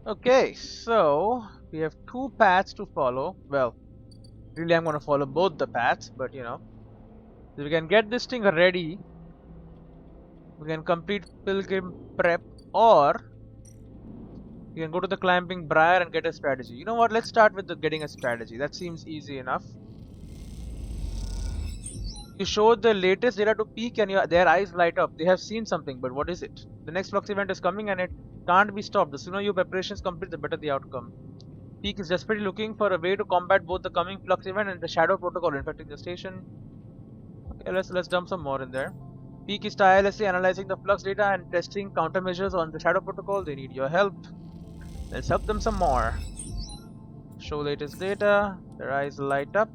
Okay, so we have two paths to follow. Well, really I'm going to follow both the paths, but so we can get this thing ready. We can complete pilgrim prep, or we can go to the climbing briar and get a strategy. You know what? Let's start with getting a strategy. That seems easy enough. You show the latest data to peak and their eyes light up. They have seen something, but what is it? The next flux event is coming and it can't be stopped. The sooner your preparations complete, the better the outcome. Peak is desperately looking for a way to combat both the coming flux event and the shadow protocol infecting the station. Okay, let's dump some more in there. Peak is tirelessly analyzing the flux data and testing countermeasures on the shadow protocol. They need your help. Let's help them some more. Show latest data. Their eyes light up.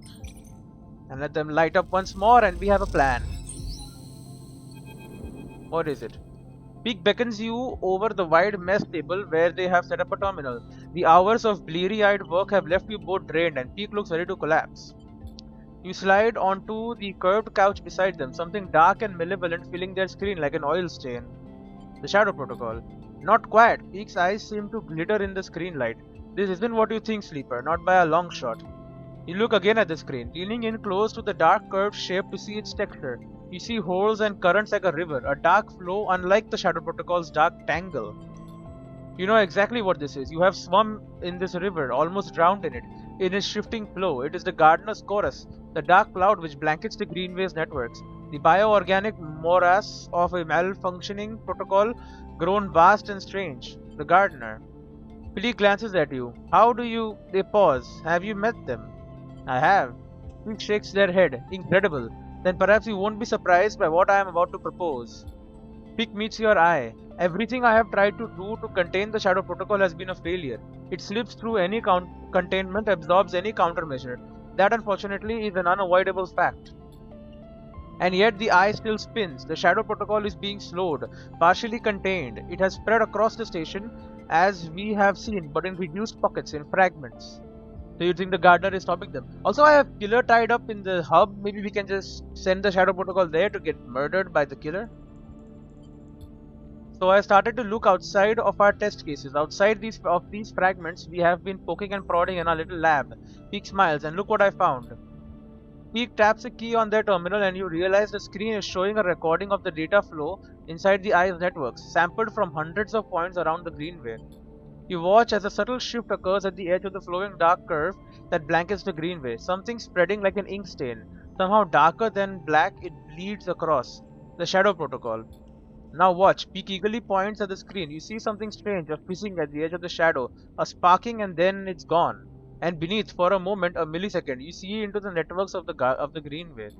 And let them light up once more, and we have a plan. What is it? Peak beckons you over the wide mess table where they have set up a terminal. The hours of bleary-eyed work have left you both drained, and Peak looks ready to collapse. You slide onto the curved couch beside them, something dark and malevolent filling their screen like an oil stain. The Shadow Protocol. Not quiet. Peak's eyes seem to glitter in the screen light. This isn't what you think, Sleeper, not by a long shot. You look again at the screen, leaning in close to the dark curved shape to see its texture. You see holes and currents like a river, a dark flow unlike the Shadow Protocol's dark tangle. You know exactly what this is. You have swum in this river, almost drowned in it. In its shifting flow, it is the gardener's chorus, the dark cloud which blankets the Greenway's networks, the bioorganic morass of a malfunctioning protocol grown vast and strange. The gardener. Billy glances at you. How do you... They pause. Have you met them? I have. He shakes their head. Incredible. Then perhaps you won't be surprised by what I am about to propose. Pick meets your eye. Everything I have tried to do to contain the Shadow Protocol has been a failure. It slips through any containment, absorbs any countermeasure. That unfortunately is an unavoidable fact. And yet the eye still spins. The Shadow Protocol is being slowed, partially contained. It has spread across the station as we have seen, but in reduced pockets, in fragments. So you think the gardener is stopping them? Also, I have killer tied up in the hub. Maybe we can just send the Shadow Protocol there to get murdered by the killer. So I started to look outside of our test cases. Outside these fragments, we have been poking and prodding in our little lab. Peak smiles, and look what I found. Peak taps a key on their terminal, and you realize the screen is showing a recording of the data flow inside the eye's networks, sampled from hundreds of points around the Greenway. You watch as a subtle shift occurs at the edge of the flowing dark curve that blankets the Greenway, something spreading like an ink stain. Somehow darker than black, it bleeds across. The Shadow Protocol. Now watch. Peak eagerly points at the screen. You see something strange, a fizzing at the edge of the shadow, a sparking, and then it's gone. And beneath, for a moment, a millisecond, you see into the networks of the Greenway.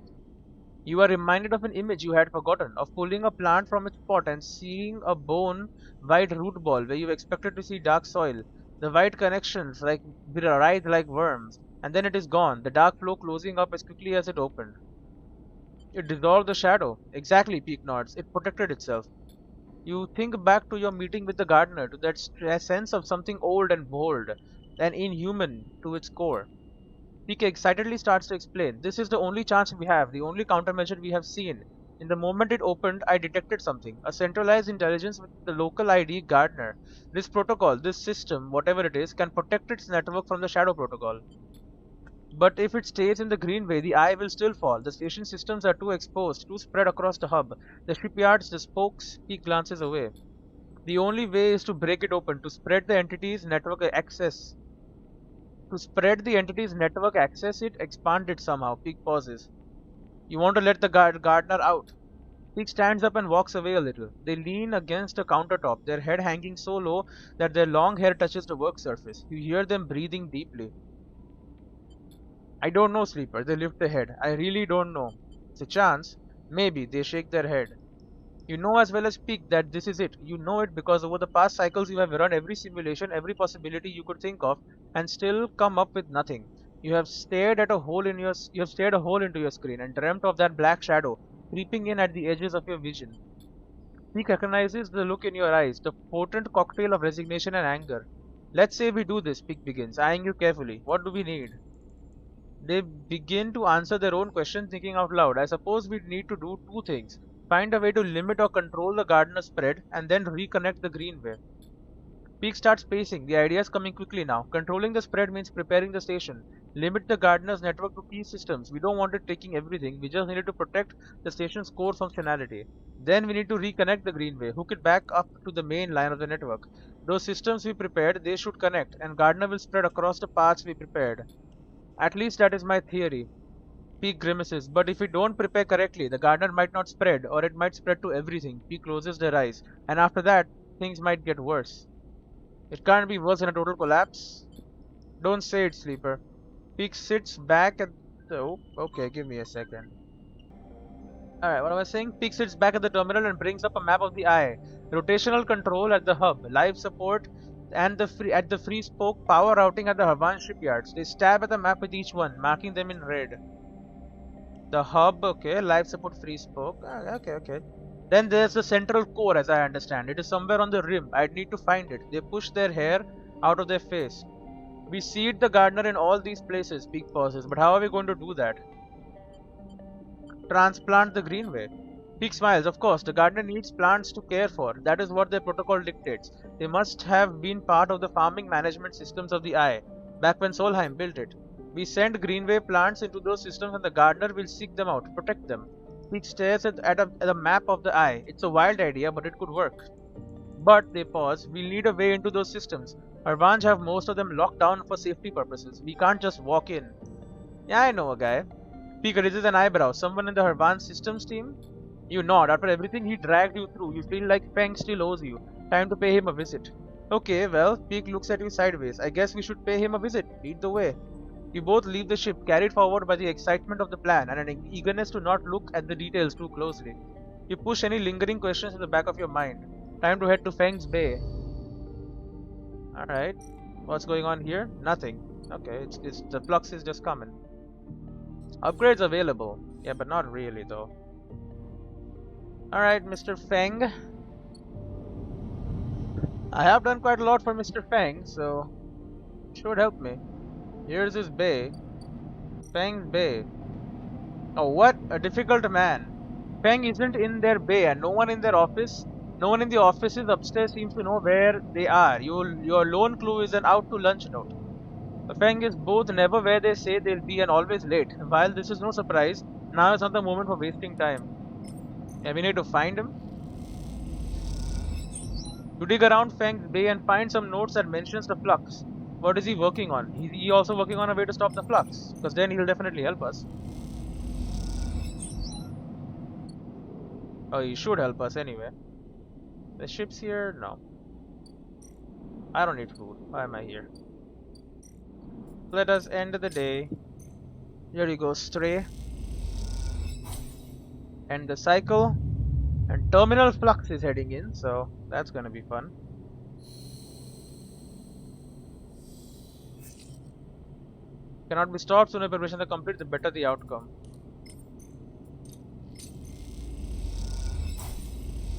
You are reminded of an image you had forgotten, of pulling a plant from its pot and seeing a bone white root ball where you expected to see dark soil. The white connections writhe like worms, and then it is gone, the dark flow closing up as quickly as it opened. It dissolved the shadow. Exactly, Peak nods. It protected itself. You think back to your meeting with the gardener, to that sense of something old and bold, and inhuman to its core. Peak excitedly starts to explain. This is the only chance we have, the only countermeasure we have seen. In the moment it opened, I detected something. A centralized intelligence with the local ID Gardener. This protocol, this system, whatever it is, can protect its network from the Shadow Protocol. But if it stays in the Greenway, the eye will still fall. The station systems are too exposed, too spread across the hub. The shipyards, the spokes, Peak glances away. The only way is to break it open, to spread the entity's network access. To spread the entity's network access it, expand it somehow. Peak pauses. You want to let the gardener out. Peak stands up and walks away a little. They lean against a countertop, their head hanging so low that their long hair touches the work surface. You hear them breathing deeply. I don't know, Sleeper. They lift their head. I really don't know. It's a chance. Maybe. They shake their head. You know as well as Peak that this is it. You know it because over the past cycles you have run every simulation, every possibility you could think of, and still come up with nothing. You have stared at a hole in your you have stared a hole into your screen and dreamt of that black shadow creeping in at the edges of your vision. Peak recognizes the look in your eyes, the potent cocktail of resignation and anger. Let's say we do this, Peak begins, eyeing you carefully. What do we need? They begin to answer their own question, thinking out loud. I suppose we need to do two things. Find a way to limit or control the gardener spread, and then reconnect the Greenway. Peak starts pacing. The idea is coming quickly now. Controlling the spread means preparing the station. Limit the gardener's network to key systems. We don't want it taking everything. We just needed to protect the station's core functionality. Then we need to reconnect the greenway. Hook it back up to the main line of the network. Those systems we prepared, they should connect, and gardener will spread across the paths we prepared. At least that is my theory. Peak grimaces. But if we don't prepare correctly, the gardener might not spread, or it might spread to everything. Peak closes their eyes. And after that, things might get worse. It can't be worse than a total collapse. Don't say it, Sleeper. Peak sits back at the... Oh, okay, give me a second. Alright, what was I saying? Peak sits back at the terminal and brings up a map of the eye. Rotational control at the hub. Live support and at the free spoke power routing at the Havan shipyards. They stab at the map with each one, marking them in red. The hub, okay. Live support free spoke. Okay. Then there's the central core, as I understand. It is somewhere on the rim. I'd need to find it. They push their hair out of their face. We seed the gardener in all these places, Peak pauses. But how are we going to do that? Transplant the greenway. Peak smiles. Of course, the gardener needs plants to care for. That is what their protocol dictates. They must have been part of the farming management systems of the Eye, back when Solheim built it. We send greenway plants into those systems and the gardener will seek them out, protect them. Peak stares at a map of the Eye. It's a wild idea, but it could work. But, they pause, we'll need a way into those systems. Harvanj have most of them locked down for safety purposes. We can't just walk in. Yeah, I know a guy. Peak raises an eyebrow. Someone in the Harvanj systems team? You nod. After everything he dragged you through, you feel like Feng still owes you. Time to pay him a visit. Okay, well, Peak looks at you sideways. I guess we should pay him a visit. Lead the way. You both leave the ship, carried forward by the excitement of the plan and an eagerness to not look at the details too closely. You push any lingering questions in the back of your mind. Time to head to Feng's Bay. Alright. What's going on here? Nothing. Okay, it's the flux is just coming. Upgrades available. Yeah, but not really though. Alright, Mr. Feng. I have done quite a lot for Mr. Feng, so it should help me. Here's his bay. Feng's Bay. Oh, what a difficult man. Feng isn't in their bay and no one in their office. No one in the offices upstairs seems to know where they are. Your lone clue is an out to lunch note. Feng is both never where they say they'll be and always late. While this is no surprise, now is not the moment for wasting time. Yeah, we need to find him. You dig around Feng's Bay and find some notes that mentions the flux. What is he working on? Is he also working on a way to stop the flux? Because then he'll definitely help us. Oh, he should help us anyway. The ship's here? No. I don't need food. Why am I here? Let us end the day. Here you go, Stray. End the cycle. And Terminal Flux is heading in, so that's gonna be fun. Cannot be stopped. Sooner preparation the complete, the better the outcome.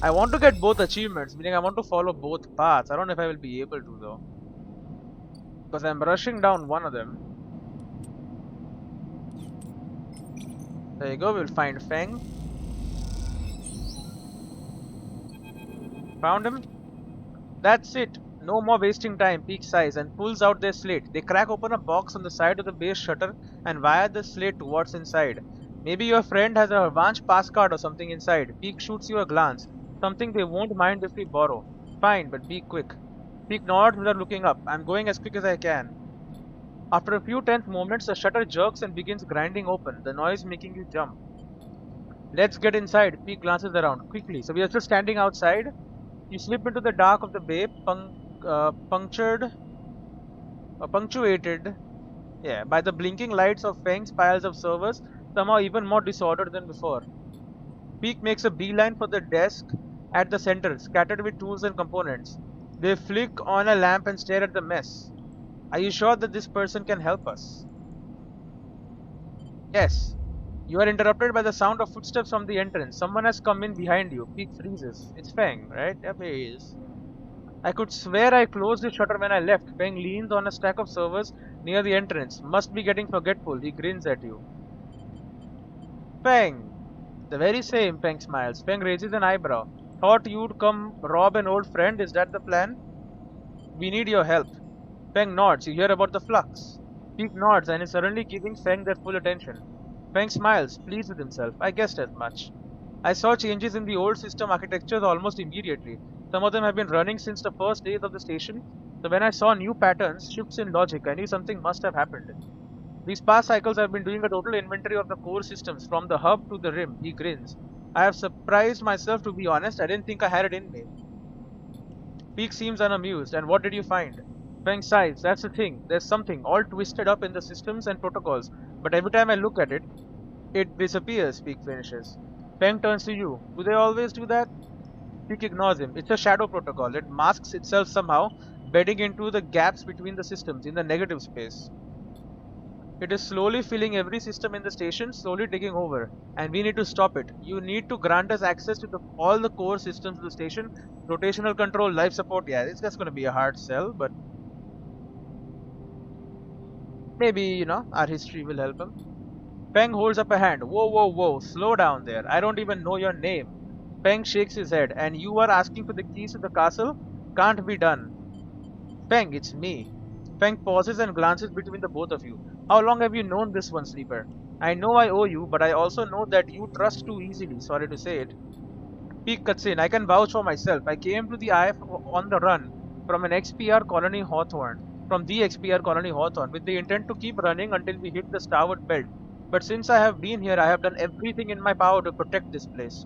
I want to get both achievements, meaning I want to follow both paths. I don't know if I will be able to though. Because I'm rushing down one of them. There you go, we'll find Feng. Found him. That's it. No more wasting time. Peak sighs and pulls out their slate. They crack open a box on the side of the base shutter and wire the slate to what's inside. Maybe your friend has a Havanch pass card or something inside. Peak shoots you a glance. Something they won't mind if we borrow. Fine, but be quick. Peak nods without looking up. I'm going as quick as I can. After a few tense moments, the shutter jerks and begins grinding open, the noise making you jump. Let's get inside. Peak glances around quickly. So we are still standing outside. You slip into the dark of the bay, punctuated by the blinking lights of Feng's piles of servers, somehow even more disordered than before. Peak makes a beeline for the desk at the center, scattered with tools and components. They flick on a lamp and stare at the mess. Are you sure that this person can help us? Yes. You are interrupted by the sound of footsteps from the entrance. Someone has come in behind you. Peak freezes. It's Feng, right? Yep, he is. I could swear I closed the shutter when I left. Feng leans on a stack of servers near the entrance. Must be getting forgetful. He grins at you. Feng! The very same, Feng smiles. Feng raises an eyebrow. Thought you'd come rob an old friend. Is that the plan? We need your help. Feng nods. You hear about the flux. Peak nods and is suddenly giving Feng their full attention. Feng smiles, pleased with himself. I guessed as much. I saw changes in the old system architectures almost immediately. Some of them have been running since the first days of the station. So when I saw new patterns, shifts in logic, I knew something must have happened. These past cycles I've been doing a total inventory of the core systems from the hub to the rim. He grins. I have surprised myself, to be honest. I didn't think I had it in me. Peak seems unamused. And what did you find? Feng sighs. That's the thing. There's something all twisted up in the systems and protocols. But every time I look at it, it disappears, Peak finishes. Feng turns to you. Do they always do that? Peak ignores him. It's a shadow protocol. It masks itself somehow, bedding into the gaps between the systems in the negative space. It is slowly filling every system in the station, slowly taking over. And we need to stop it. You need to grant us access to all the core systems of the station. Rotational control, life support. Yeah, it's just going to be a hard sell, but maybe, our history will help him. Peng holds up a hand. Whoa, whoa, whoa. Slow down there. I don't even know your name. Peng shakes his head. And you are asking for the keys to the castle? Can't be done. Peng, it's me. Peng pauses and glances between the both of you. How long have you known this one, Sleeper? I know I owe you, but I also know that you trust too easily. Sorry to say it. Peak cuts in. I can vouch for myself. I came to the IF on the run from an XPR colony Hawthorne. From the XPR colony Hawthorne, with the intent to keep running until we hit the starboard belt. But since I have been here, I have done everything in my power to protect this place.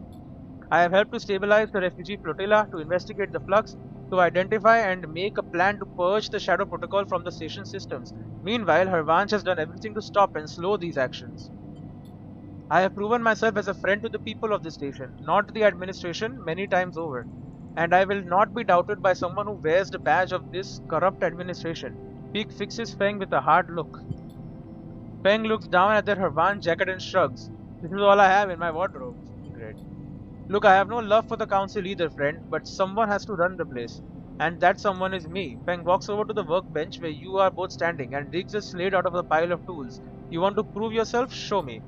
I have helped to stabilize the refugee flotilla, to investigate the flux, to identify and make a plan to purge the Shadow Protocol from the station systems. Meanwhile, Hervanch has done everything to stop and slow these actions. I have proven myself as a friend to the people of this station, not the administration, many times over. And I will not be doubted by someone who wears the badge of this corrupt administration. Peak fixes Feng with a hard look. Feng looks down at their Hervan jacket and shrugs. This is all I have in my wardrobe. Great. Look, I have no love for the council either, friend, but someone has to run the place. And that someone is me. Feng walks over to the workbench where you are both standing and digs a slate out of the pile of tools. You want to prove yourself? Show me.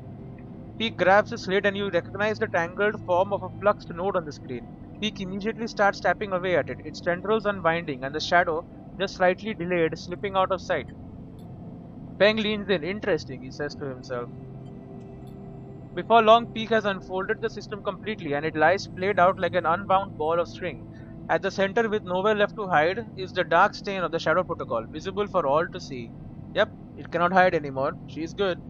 Peak grabs the slate and you recognize the tangled form of a fluxed node on the screen. Peak immediately starts tapping away at it, its tendrils unwinding and the shadow, just slightly delayed, slipping out of sight. Feng leans in. Interesting, he says to himself. Before long, Peak has unfolded the system completely and it lies played out like an unbound ball of string. At the center, with nowhere left to hide, is the dark stain of the Shadow Protocol, visible for all to see. Yep, it cannot hide anymore. She's good.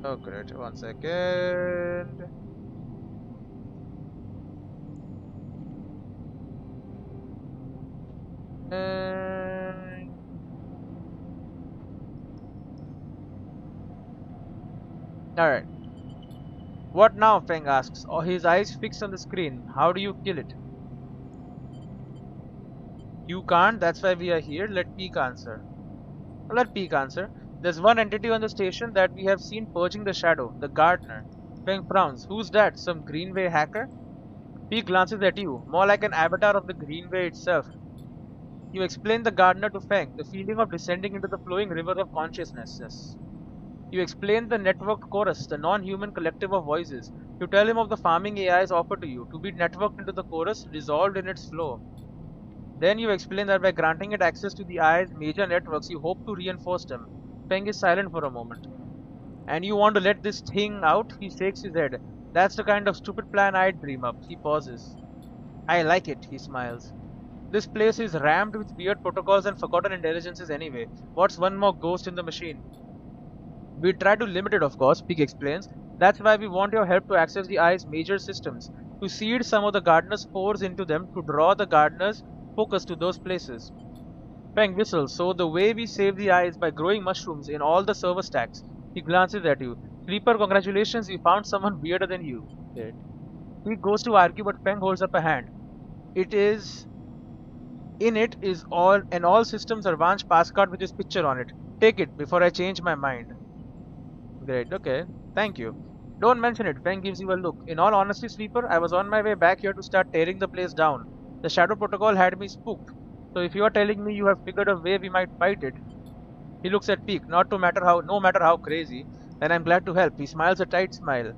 Oh great, 1 second. Alright. What now? Feng asks, his eyes fixed on the screen. How do you kill it? You can't, that's why we are here. Let Peak answer. Let Peak answer. There's one entity on the station that we have seen purging the shadow, the gardener. Feng frowns. Who's that? Some Greenway hacker? Peak glances at you, more like an avatar of the Greenway itself. You explain the gardener to Feng, the feeling of descending into the flowing river of consciousness. You explain the networked chorus, the non-human collective of voices. You tell him of the farming AI's offer to you, to be networked into the chorus, dissolved in its flow. Then you explain that by granting it access to the AI's major networks, you hope to reinforce them. Feng is silent for a moment. And you want to let this thing out? He shakes his head. That's the kind of stupid plan I'd dream up. He pauses. I like it, he smiles. This place is rammed with weird protocols and forgotten intelligences anyway. What's one more ghost in the machine? We try to limit it, of course, Peak explains. That's why we want your help to access the AI's major systems, to seed some of the gardener's spores into them, to draw the gardener's focus to those places. Feng whistles. So the way we save the eye is by growing mushrooms in all the server stacks. He glances at you. Sleeper, congratulations, you found someone weirder than you. He goes to argue, but Feng holds up a hand. In it is all systems Arvanch pass card with his picture on it. Take it before I change my mind. Great, okay. Thank you. Don't mention it. Feng gives you a look. In all honesty, Sleeper, I was on my way back here to start tearing the place down. The Shadow Protocol had me spooked. So if you are telling me you have figured a way we might fight it, he looks at Peak, no matter how crazy, then I'm glad to help. He smiles a tight smile.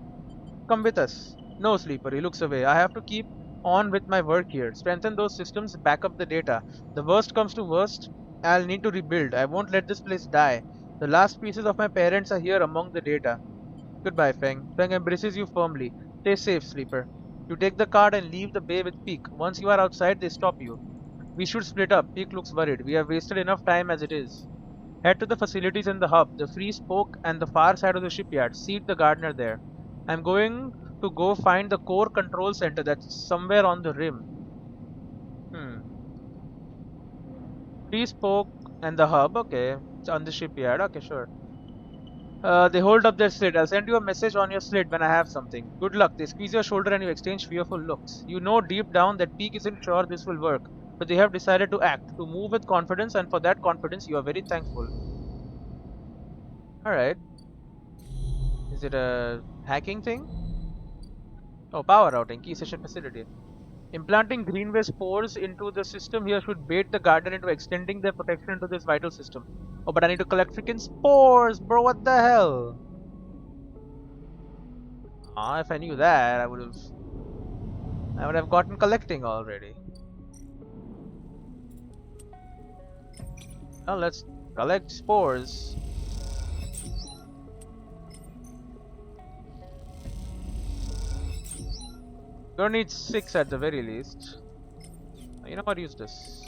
Come with us. No, Sleeper, he looks away. I have to keep on with my work here. Strengthen those systems, back up the data. The worst comes to worst, I'll need to rebuild. I won't let this place die. The last pieces of my parents are here among the data. Goodbye, Feng. Feng embraces you firmly. Stay safe, sleeper. You take the card and leave the bay with Peak. Once you are outside, they stop you. We should split up. Peak looks worried. We have wasted enough time as it is. Head to the facilities in the hub, the free spoke and the far side of the shipyard. Seat the gardener there. I'm going to go find the core control center that's somewhere on the rim. Free spoke and the hub, okay. It's on the shipyard, okay, sure. They hold up their slit. I'll send you a message on your slit when I have something. Good luck. They squeeze your shoulder and you exchange fearful looks. You know deep down that Peak isn't sure this will work, but they have decided to act, to move with confidence, and for that confidence you are very thankful. Alright. Is it a hacking thing? Oh, power routing. Key session facility. Implanting greenway spores into the system here should bait the garden into extending their protection into this vital system. Oh, but I need to collect freaking spores, bro. What the hell? Ah, if I knew that, I would have gotten collecting already. Well, let's collect spores. Gonna need 6 at the very least. You know what? Use this.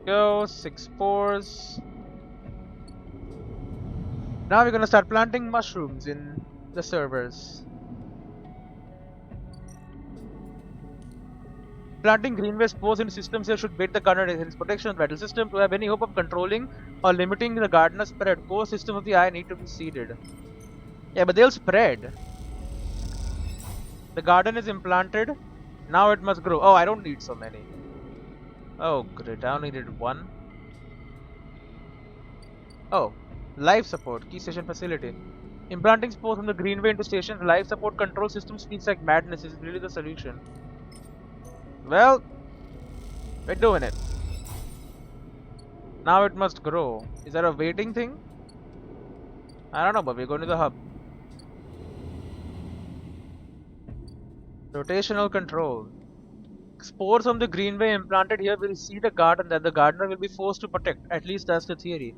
Go 6 spores. Now we're gonna start planting mushrooms in the servers. Planting greenway spores in systems here should bait the gardener in his protection battle system. To have any hope of controlling or limiting the gardener's spread, core system of the eye need to be seeded. Yeah, but they'll spread. The garden is implanted. Now it must grow. Oh, I don't need so many. Oh, great. I only needed 1. Oh, life support. Key station facility. Implanting spores from the greenway into stations, life support control systems feels like madness. Is really the solution. Well, we're doing it. Now it must grow. Is there a waiting thing? I don't know, but we're going to the hub. Rotational control. Spores from the greenway implanted here will seed a garden that the gardener will be forced to protect. At least that's the theory.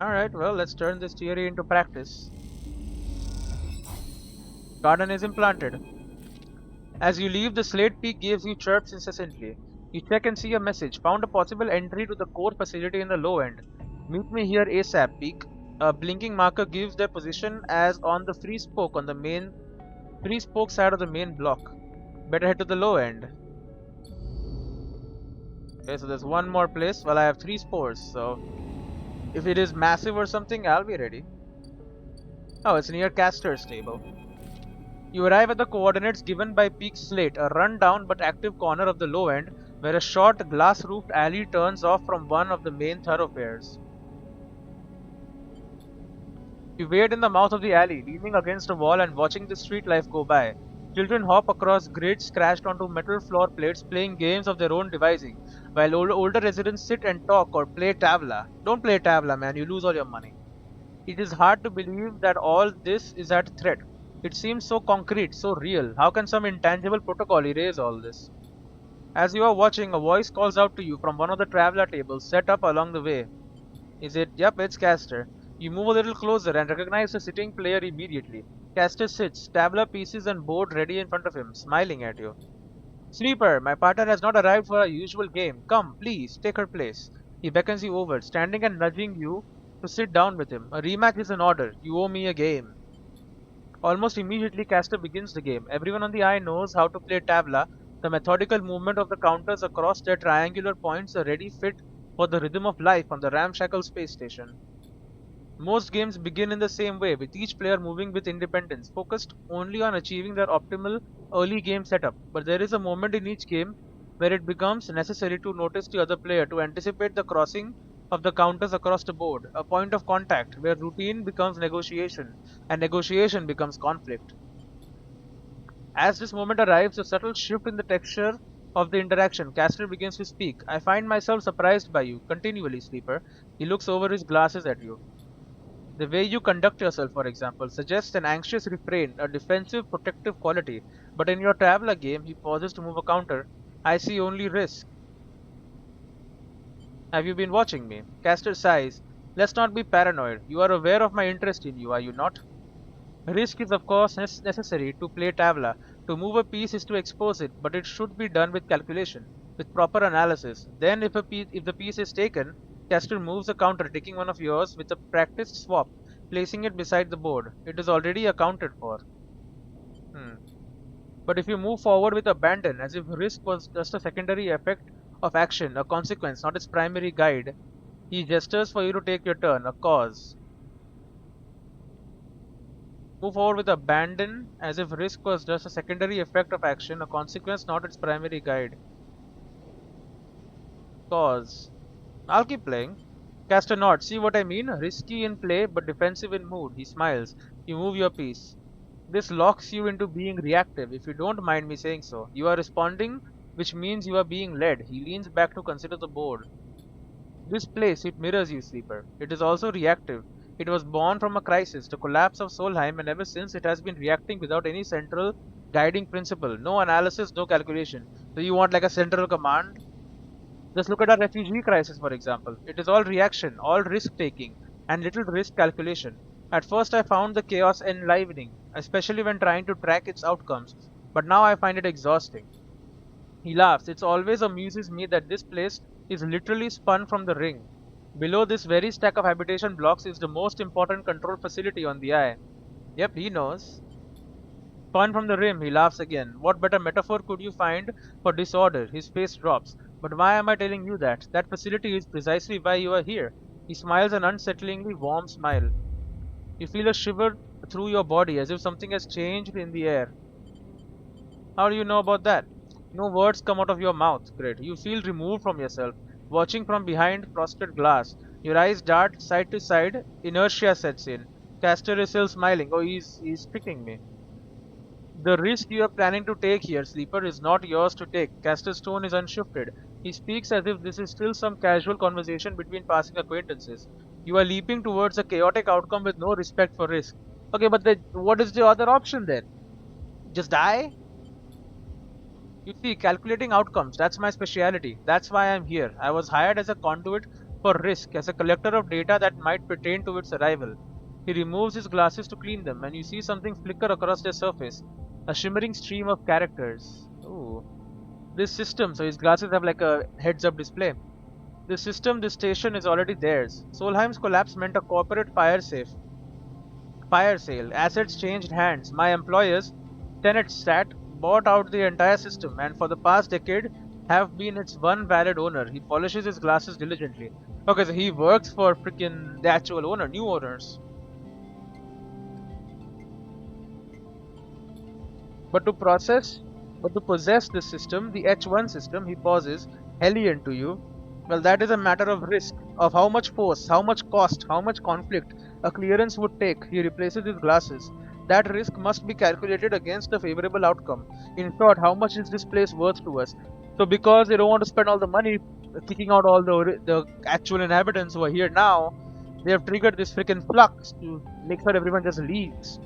Alright, well, let's turn this theory into practice. Garden is implanted. As you leave, the slate peak gives you chirps incessantly. You check and see a message. Found a possible entry to the core facility in the low end. Meet me here ASAP, peak. A blinking marker gives their position as on the free spoke on the free spoke side of the main block. Better head to the low end. Okay, so there's one more place. Well, I have 3 spores, so if it is massive or something, I'll be ready. Oh, it's near Castor's table. You arrive at the coordinates given by Peak's slate, a run-down but active corner of the low end, where a short glass-roofed alley turns off from one of the main thoroughfares. You wait in the mouth of the alley, leaning against a wall and watching the street life go by. Children hop across grids scratched onto metal floor plates, playing games of their own devising, while older residents sit and talk or play tabla. Don't play tabla, man, you lose all your money. It is hard to believe that all this is at threat. It seems so concrete, so real. How can some intangible protocol erase all this? As you are watching, a voice calls out to you from one of the traveler tables set up along the way. Is it? Yep, it's Castor. You move a little closer and recognize the sitting player immediately. Castor sits, tabla pieces and board ready in front of him, smiling at you. Sleeper, my partner has not arrived for our usual game. Come, please, take her place. He beckons you over, standing and nudging you to sit down with him. A rematch is in order. You owe me a game. Almost immediately, Castor begins the game. Everyone on the eye knows how to play tabla. The methodical movement of the counters across their triangular points are ready fit for the rhythm of life on the ramshackle space station. Most games begin in the same way, with each player moving with independence, focused only on achieving their optimal early game setup. But there is a moment in each game where it becomes necessary to notice the other player, to anticipate the crossing of the counters across the board, a point of contact where routine becomes negotiation and negotiation becomes conflict. As this moment arrives, a subtle shift in the texture of the interaction. Castor begins to speak. I find myself surprised by you, continually, Sleeper. He looks over his glasses at you. The way you conduct yourself, for example, suggests an anxious refrain, a defensive, protective quality. But in your traveler game, he pauses to move a counter. I see only risk. Have you been watching me? Caster sighs. Let's not be paranoid. You are aware of my interest in you, are you not? Risk is of course necessary to play Tavla. To move a piece is to expose it, but it should be done with calculation, with proper analysis. Then if the piece is taken, caster moves a counter, taking one of yours with a practiced swap, placing it beside the board. It is already accounted for. Hmm. But if you move forward with abandon, as if risk was just a secondary effect of action, a consequence, not its primary guide, he gestures for you to take your turn, a cause. Move forward with abandon, as if risk was just a secondary effect of action, a consequence, not its primary guide. Cause. I'll keep playing. Caster nods. See what I mean? Risky in play, but defensive in mood. He smiles. You move your piece. This locks you into being reactive, if you don't mind me saying so. You are responding, which means you are being led. He leans back to consider the board. This place, it mirrors you, Sleeper. It is also reactive. It was born from a crisis, the collapse of Solheim, and ever since it has been reacting without any central guiding principle. No analysis, no calculation. So you want like a central command? Just look at our refugee crisis, for example. It is all reaction, all risk taking, and little risk calculation. At first, I found the chaos enlivening, especially when trying to track its outcomes, but now I find it exhausting. He laughs. It always amuses me that this place is literally spun from the ring. Below this very stack of habitation blocks is the most important control facility on the eye. Yep, he knows. Spun from the rim, he laughs again. What better metaphor could you find for disorder? His face drops. But why am I telling you that? That facility is precisely why you are here. He smiles an unsettlingly warm smile. You feel a shiver through your body as if something has changed in the air. How do you know about that? No words come out of your mouth. Great. You feel removed from yourself, watching from behind frosted glass. Your eyes dart side to side. Inertia sets in. Castor is still smiling. Oh, he's picking me. The risk you are planning to take here, Sleeper, is not yours to take. Castor's tone is unshifted. He speaks as if this is still some casual conversation between passing acquaintances. You are leaping towards a chaotic outcome with no respect for risk. Okay, but what is the other option then? Just die? You see, calculating outcomes, that's my speciality. That's why I'm here. I was hired as a conduit for risk, as a collector of data that might pertain to its arrival. He removes his glasses to clean them, and you see something flicker across their surface. A shimmering stream of characters. Ooh. This system, so his glasses have like a heads-up display. This system, this station is already theirs. Solheim's collapse meant a corporate fire sale. Assets changed hands. My employers, Tenetstat, bought out the entire system and for the past decade have been its one valid owner. He polishes his glasses diligently. Okay, so he works for freaking the actual owner, new owners. But to possess this system, the H1 system, he pauses, Hellion to you. Well, that is a matter of risk, of how much force, how much cost, how much conflict a clearance would take. He replaces his glasses. That risk must be calculated against the favorable outcome. In short, how much is this place worth to us? So, because they don't want to spend all the money kicking out all the actual inhabitants who are here now, they have triggered this freaking flux to make sure everyone just leaves.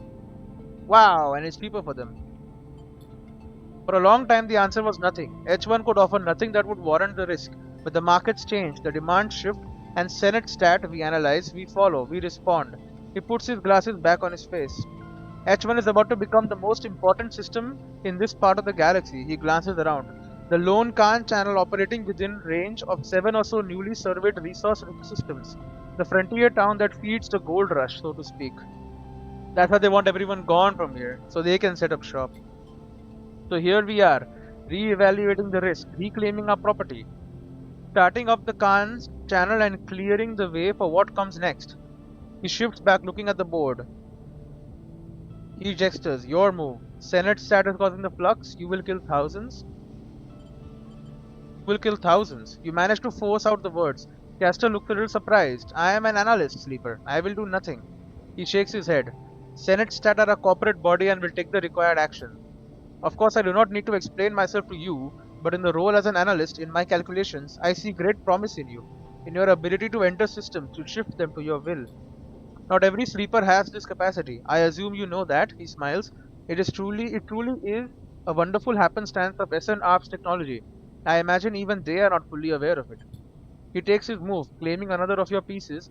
Wow, and it's cheaper for them. For a long time, the answer was nothing. H1 could offer nothing that would warrant the risk. But the markets change, the demand shift, and Senate stat we analyze, we follow, we respond. He puts his glasses back on his face. H1 is about to become the most important system in this part of the galaxy. He glances around. The lone Khan channel operating within range of 7 or so newly surveyed resource systems. The frontier town that feeds the gold rush, so to speak. That's why they want everyone gone from here, so they can set up shop. So here we are, re-evaluating the risk, reclaiming our property, starting up the Khan's channel and clearing the way for what comes next. He shifts back looking at the board. He gestures, your move. Senate status causing the flux, you will kill thousands. You manage to force out the words. Castor looks a little surprised. I am an analyst, Sleeper. I will do nothing. He shakes his head. Senate stat are a corporate body and will take the required action. Of course, I do not need to explain myself to you, but in the role as an analyst, in my calculations, I see great promise in you, in your ability to enter systems, to shift them to your will. Not every sleeper has this capacity. I assume you know that. He smiles. It truly is a wonderful happenstance of SN-ARP's technology. I imagine even they are not fully aware of it. He takes his move, claiming another of your pieces,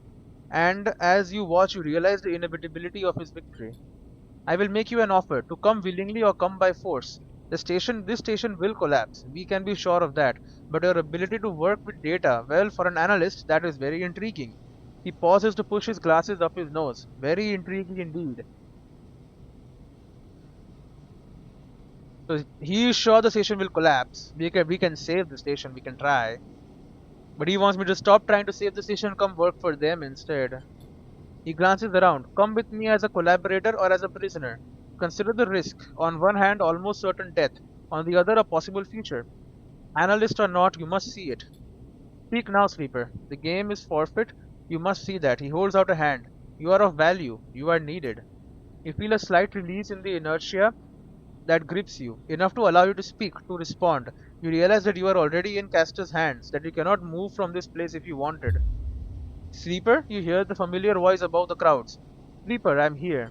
and as you watch, you realize the inevitability of his victory. I will make you an offer to come willingly or come by force. This station will collapse. We can be sure of that. But your ability to work with data, well, for an analyst, that is very intriguing. He pauses to push his glasses up his nose. Very intriguing indeed. So he is sure the station will collapse. We can save the station. We can try. But he wants me to stop trying to save the station and come work for them instead. He glances around. Come with me as a collaborator or as a prisoner. Consider the risk. On one hand, almost certain death. On the other, a possible future. Analyst or not, you must see it. Speak now, sleeper. The game is forfeit. You must see that. He holds out a hand. You are of value. You are needed. You feel a slight release in the inertia that grips you, enough to allow you to speak, to respond. You realize that you are already in Castor's hands, that you cannot move from this place if you wanted. Sleeper, you hear the familiar voice above the crowds. Sleeper, I'm here.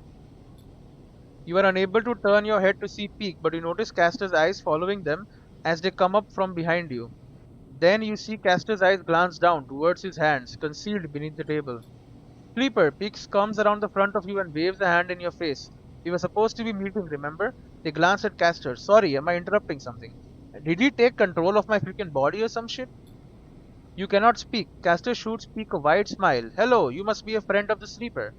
You are unable to turn your head to see Peak, but you notice Castor's eyes following them as they come up from behind you. Then you see Castor's eyes glance down towards his hands, concealed beneath the table. Sleeper, Peaks comes around the front of you and waves a hand in your face. We were supposed to be meeting, remember? They glance at Castor. Sorry, am I interrupting something? Did he take control of my freaking body or some shit? You cannot speak. Castor shoots Peak a wide smile. Hello, you must be a friend of the sleeper.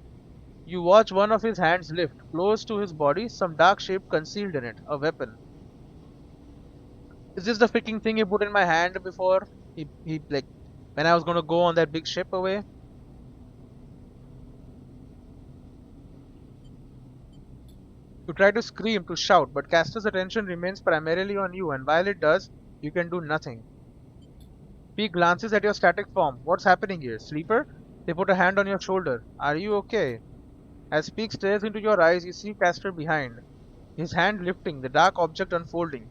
You watch one of his hands lift, close to his body, some dark shape concealed in it, a weapon. Is this the freaking thing he put in my hand before? He like, when I was gonna go on that big ship away? You try to scream, to shout, but Castor's attention remains primarily on you, and while it does, you can do nothing. P glances at your static form. What's happening here? Sleeper? They put a hand on your shoulder. Are you okay? As Peak stares into your eyes, you see Castor behind, his hand lifting, the dark object unfolding.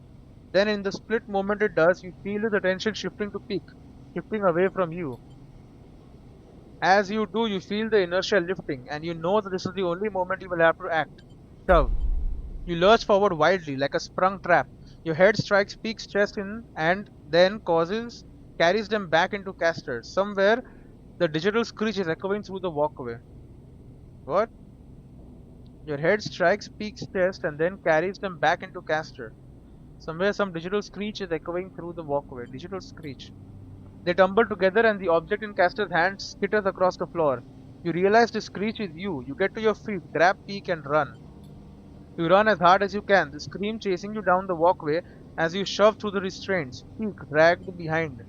Then in the split moment it does, you feel his attention shifting to Peak, shifting away from you. As you do, you feel the inertia lifting, and you know that this is the only moment you will have to act. Shove. You lurch forward wildly, like a sprung trap. Your head strikes Peak's chest in and then carries them back into Castor. Somewhere, the digital screech is echoing through the walkway. What? Your head strikes Peak's chest and then carries them back into Castor. Somewhere, some digital screech is echoing through the walkway. Digital screech. They tumble together and the object in Castor's hand skitters across the floor. You realize the screech is you. You get to your feet, grab Peak and run. You run as hard as you can, the scream chasing you down the walkway as you shove through the restraints, Peak dragged behind.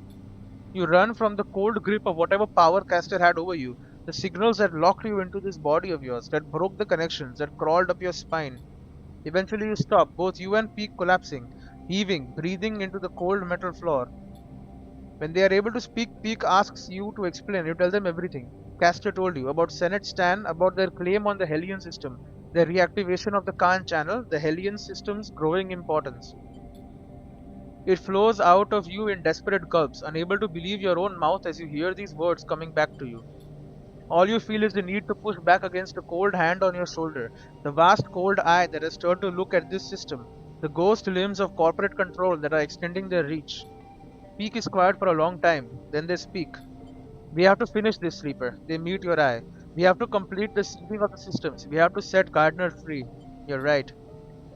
You run from the cold grip of whatever power Castor had over you, the signals that locked you into this body of yours, that broke the connections, that crawled up your spine. Eventually you stop, both you and Peak collapsing, heaving, breathing into the cold metal floor. When they are able to speak, Peak asks you to explain. You tell them everything. Castor told you about Senate Stan, about their claim on the Hellion system, the reactivation of the Khan channel, the Hellion system's growing importance. It flows out of you in desperate gulps, unable to believe your own mouth as you hear these words coming back to you. All you feel is the need to push back against a cold hand on your shoulder, the vast cold eye that has turned to look at this system, the ghost limbs of corporate control that are extending their reach. Peak is quiet for a long time, then they speak. We have to finish this, sleeper. They meet your eye. We have to complete the seeding of the systems. We have to set Gardner free. You're right.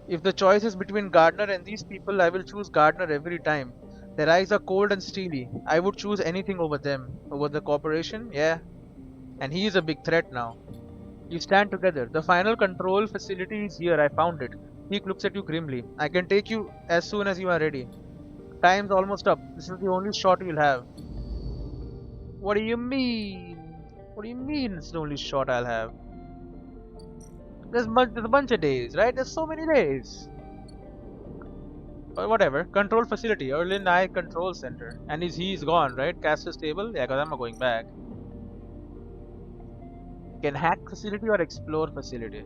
If the choice is between Gardner and these people, I will choose Gardner every time. Their eyes are cold and steely. I would choose anything over them. Over the corporation? Yeah. And he is a big threat now. You stand together. The final control facility is here. I found it. Peak looks at you grimly. I can take you as soon as you are ready. Time's almost up. This is the only shot you'll have. What do you mean? What do you mean it's the only shot I'll have? There's a bunch of days, right? There's so many days. But whatever. Control facility. Erlin I Control Center. And he's gone, right? Castor's table? Yeah, because I'm not going back. Can hack facility or explore facility.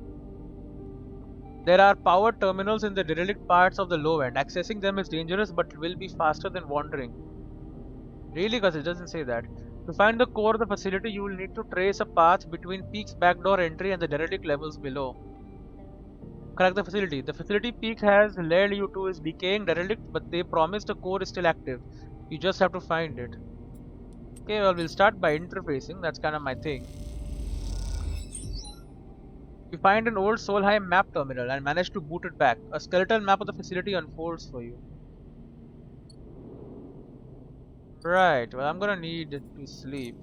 There are power terminals in the derelict parts of the low end. Accessing them is dangerous but will be faster than wandering. Really? Because it doesn't say that. To find the core of the facility, you will need to trace a path between Peak's backdoor entry and the derelict levels below. Crack the facility. The facility Peak has led you to is decaying derelict, but they promised the core is still active. You just have to find it. Okay, well, we'll start by interfacing. That's kind of my thing. You find an old Solheim map terminal and manage to boot it back. A skeletal map of the facility unfolds for you. Right, well, I'm gonna need to sleep.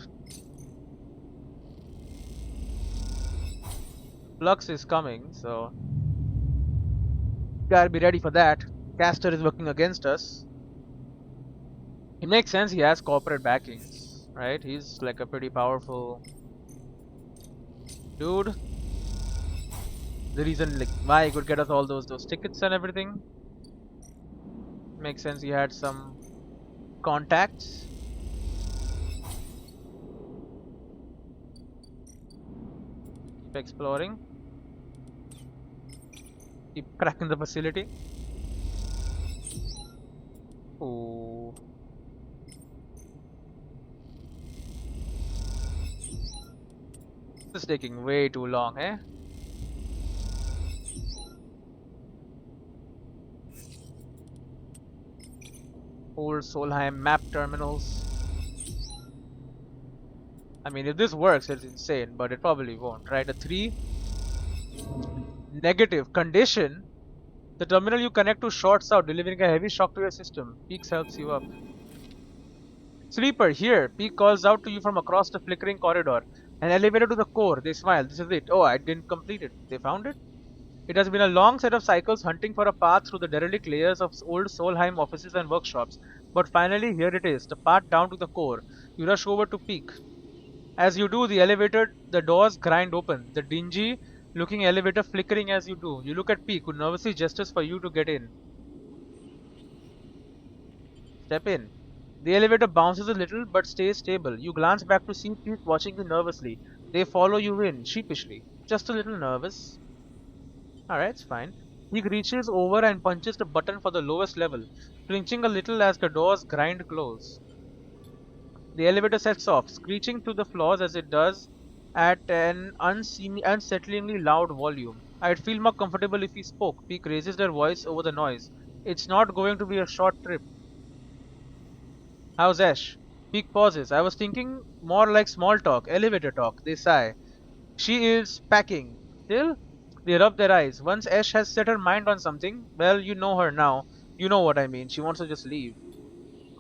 Flux is coming, so gotta be ready for that. Caster is working against us. It makes sense, he has corporate backings, right? He's like a pretty powerful dude. The reason like why he could get us all those tickets and everything. Makes sense, he had some contacts. Keep exploring. Keep cracking the facility. Oh. This is taking way too long, eh? Old Solheim map terminals. I mean, if this works, it's insane, but it probably won't, right? A 3 negative condition. The terminal you connect to shorts out, delivering a heavy shock to your system. Peaks helps you up. Sleeper, here. Peak calls out to you from across the flickering corridor. An elevator to the core. They smile. This is it. Oh, I didn't complete it. They found it? It has been a long set of cycles hunting for a path through the derelict layers of old Solheim offices and workshops. But finally, here it is. The path down to the core. You rush over to Peak. As you do, the doors grind open. The dingy looking elevator flickering as you do. You look at Peak, who nervously gestures for you to get in. Step in. The elevator bounces a little but stays stable. You glance back to see Peak watching you nervously. They follow you in, sheepishly. Just a little nervous. Alright, it's fine. Peak reaches over and punches the button for the lowest level, flinching a little as the doors grind close. The elevator sets off, screeching through the floors as it does at an unsettlingly loud volume. I'd feel more comfortable if he spoke. Peak raises their voice over the noise. It's not going to be a short trip. How's Ash? Peak pauses. I was thinking more like small talk, elevator talk. They sigh. She is packing. Still? They rub their eyes. Once Ash has set her mind on something, well, you know her now. You know what I mean. She wants to just leave.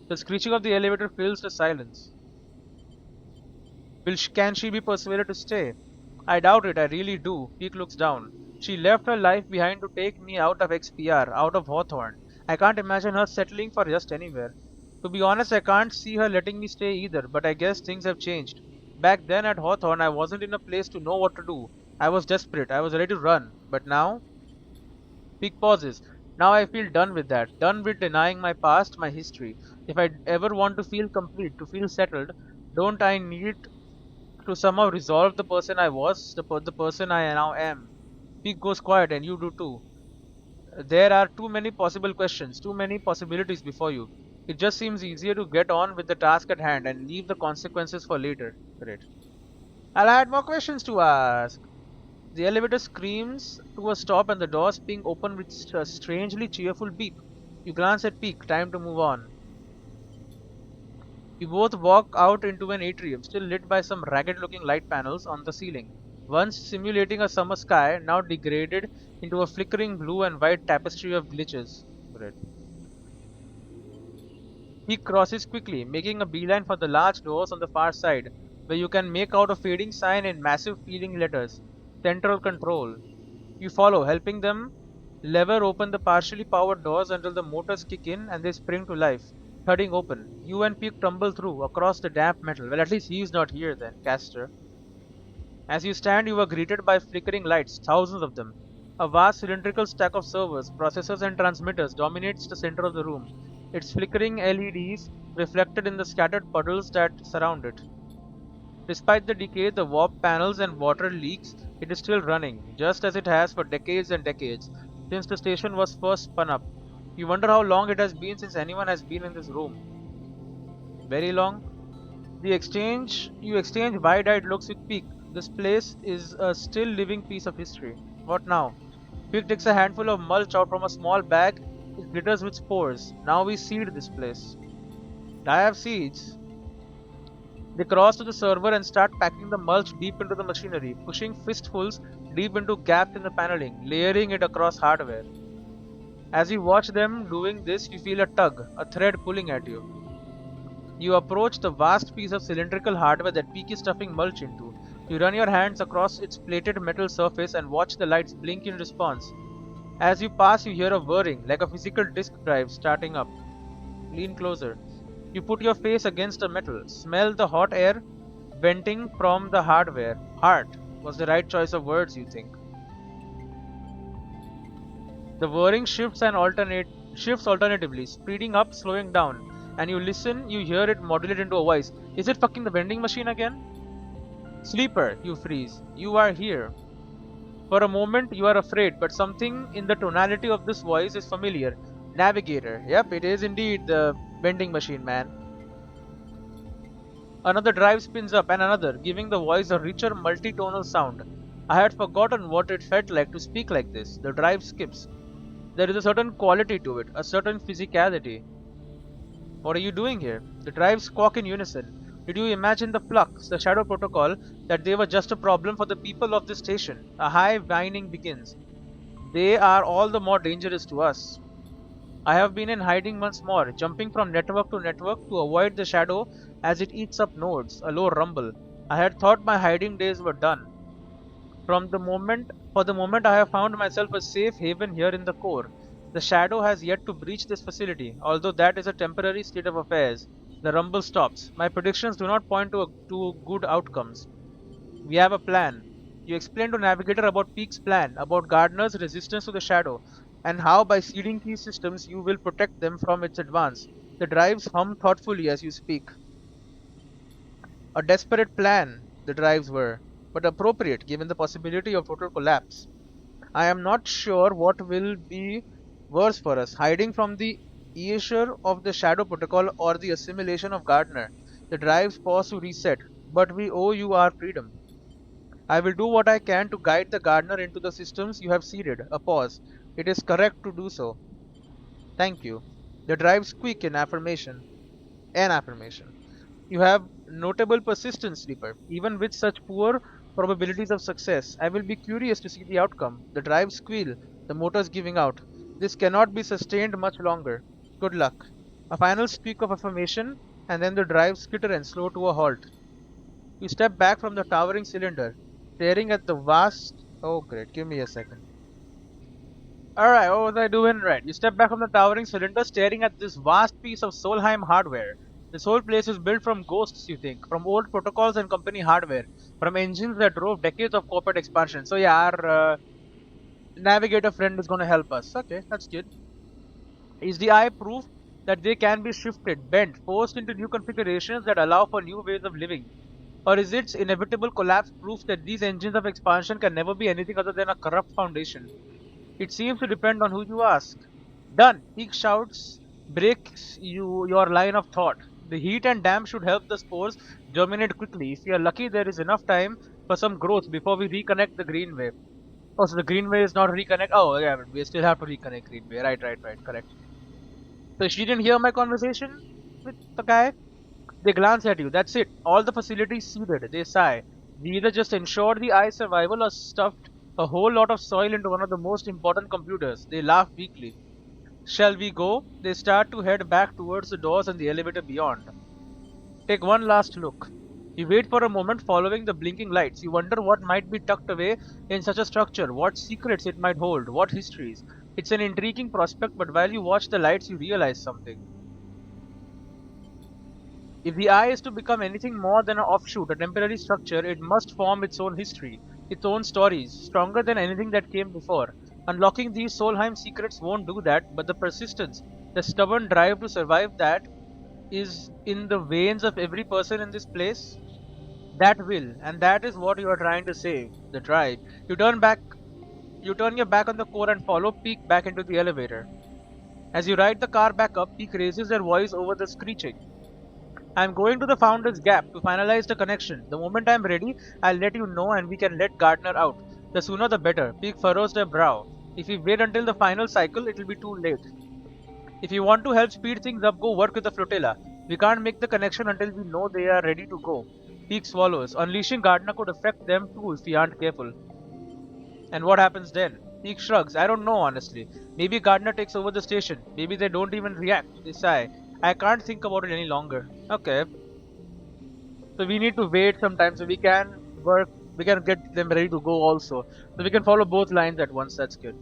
The screeching of the elevator fills the silence. Can she be persuaded to stay? I doubt it, I really do. Peak looks down. She left her life behind to take me out of XPR, out of Hawthorne. I can't imagine her settling for just anywhere. To be honest, I can't see her letting me stay either, but I guess things have changed. Back then at Hawthorne, I wasn't in a place to know what to do. I was desperate, I was ready to run. But now? Peak pauses. Now I feel done with that, done with denying my past, my history. If I ever want to feel complete, to feel settled, don't I need to somehow resolve the person I was, the person I now am? Peak goes quiet and you do too. There are too many possible questions, too many possibilities before you. It just seems easier to get on with the task at hand and leave the consequences for later. Great. I'll add more questions to ask. The elevator screams to a stop and the doors being open with a strangely cheerful beep. You glance at Peak, time to move on. You both walk out into an atrium, still lit by some ragged looking light panels on the ceiling. Once simulating a summer sky, now degraded into a flickering blue and white tapestry of glitches. Great. He crosses quickly, making a beeline for the large doors on the far side, where you can make out a fading sign in massive peeling letters. Central Control. You follow, helping them lever open the partially powered doors until the motors kick in and they spring to life, thudding open. You and Peak tumble through, across the damp metal. Well, at least he's not here then, Caster. As you stand, you are greeted by flickering lights, thousands of them. A vast cylindrical stack of servers, processors and transmitters dominates the center of the room, its flickering LEDs reflected in the scattered puddles that surround it. Despite the decay, the warp panels and water leaks, it is still running, just as it has for decades and decades, since the station was first spun up. You wonder how long it has been since anyone has been in this room. Very long? You exchange wide-eyed looks with Peak. This place is a still living piece of history. What now? Peak takes a handful of mulch out from a small bag. It glitters with spores. Now we seed this place. I have seeds. They cross to the server and start packing the mulch deep into the machinery, pushing fistfuls deep into gaps in the paneling, layering it across hardware. As you watch them doing this, you feel a tug, a thread pulling at you. You approach the vast piece of cylindrical hardware that Peak is stuffing mulch into. You run your hands across its plated metal surface and watch the lights blink in response. As you pass, you hear a whirring, like a physical disk drive starting up. Lean closer. You put your face against a metal, smell the hot air venting from the hardware. Heart was the right choice of words, you think. The whirring shifts alternatively, speeding up, slowing down. And you listen, you hear it modulate into a voice. Is it fucking the vending machine again? Sleeper, you freeze. You are here. For a moment, you are afraid, but something in the tonality of this voice is familiar. Navigator. Yep, it is indeed the vending machine, man. Another drive spins up and another, giving the voice a richer multi-tonal sound. I had forgotten what it felt like to speak like this. The drive skips. There is a certain quality to it, a certain physicality. What are you doing here? The drives squawk in unison. Did you imagine the flux, the shadow protocol, that they were just a problem for the people of this station? A high whining begins. They are all the more dangerous to us. I have been in hiding once more, jumping from network to network to avoid the shadow as it eats up nodes, a low rumble. I had thought my hiding days were done. For the moment I have found myself a safe haven here in the core. The shadow has yet to breach this facility, although that is a temporary state of affairs. The rumble stops. My predictions do not point to good outcomes. We have a plan. You explain to Navigator about Peak's plan, about Gardner's resistance to the shadow, and how by seeding key systems you will protect them from its advance. The drives hum thoughtfully as you speak. A desperate plan, the drives were, but appropriate given the possibility of total collapse. I am not sure what will be worse for us, hiding from the erasure of the Shadow Protocol or the assimilation of Gardner. The drives pause to reset, but we owe you our freedom. I will do what I can to guide the Gardner into the systems you have seeded. A pause. It is correct to do so. Thank you. The drives squeak in affirmation. An affirmation. You have notable persistence, Sleeper. Even with such poor probabilities of success, I will be curious to see the outcome. The drives squeal, the motors giving out. This cannot be sustained much longer. Good luck. A final squeak of affirmation, and then the drives skitter and slow to a halt. You step back from the towering cylinder, staring at the vast. Oh, great. Give me a second. Alright, what was I doing? Right. You step back from the towering cylinder, staring at this vast piece of Solheim hardware. This whole place is built from ghosts, you think, from old protocols and company hardware, from engines that drove decades of corporate expansion. So, yeah, our navigator friend is going to help us. Okay, that's good. Is the eye proof that they can be shifted, bent, forced into new configurations that allow for new ways of living? Or is its inevitable collapse proof that these engines of expansion can never be anything other than a corrupt foundation? It seems to depend on who you ask. Done! Peak shouts, breaks your line of thought. The heat and damp should help the spores germinate quickly. If we are lucky, there is enough time for some growth before we reconnect the greenway. Oh, so the greenway is not reconnect. Oh, yeah, but we still have to reconnect greenway. Right. Correct. So she didn't hear my conversation with the guy. They glance at you. That's it. All the facilities seeded. They sigh. We either just ensured the eye's survival or stuffed a whole lot of soil into one of the most important computers. They laugh weakly. Shall we go? They start to head back towards the doors and the elevator beyond. Take one last look. You wait for a moment following the blinking lights. You wonder what might be tucked away in such a structure, what secrets it might hold, what histories. It's an intriguing prospect, but while you watch the lights, you realize something. If the eye is to become anything more than an offshoot, a temporary structure, it must form its own history, its own stories, stronger than anything that came before. Unlocking these Solheim secrets won't do that, but the persistence, the stubborn drive to survive that is in the veins of every person in this place. That will, and that is what you are trying to save, the drive. You turn your back on the core and follow Peak back into the elevator. As you ride the car back up, Peak raises her voice over the screeching. I'm going to the Founder's Gap to finalize the connection. The moment I'm ready, I'll let you know and we can let Gardner out. The sooner the better. Peak furrows their brow. If we wait until the final cycle, it'll be too late. If you want to help speed things up, go work with the flotilla. We can't make the connection until we know they are ready to go. Peak swallows. Unleashing Gardner could affect them too if we aren't careful. And what happens then? Peak shrugs. I don't know, honestly. Maybe Gardner takes over the station. Maybe they don't even react. They sigh. I can't think about it any longer. Okay. So we need to wait sometime so we can work, we can get them ready to go also. So we can follow both lines at once, that's good.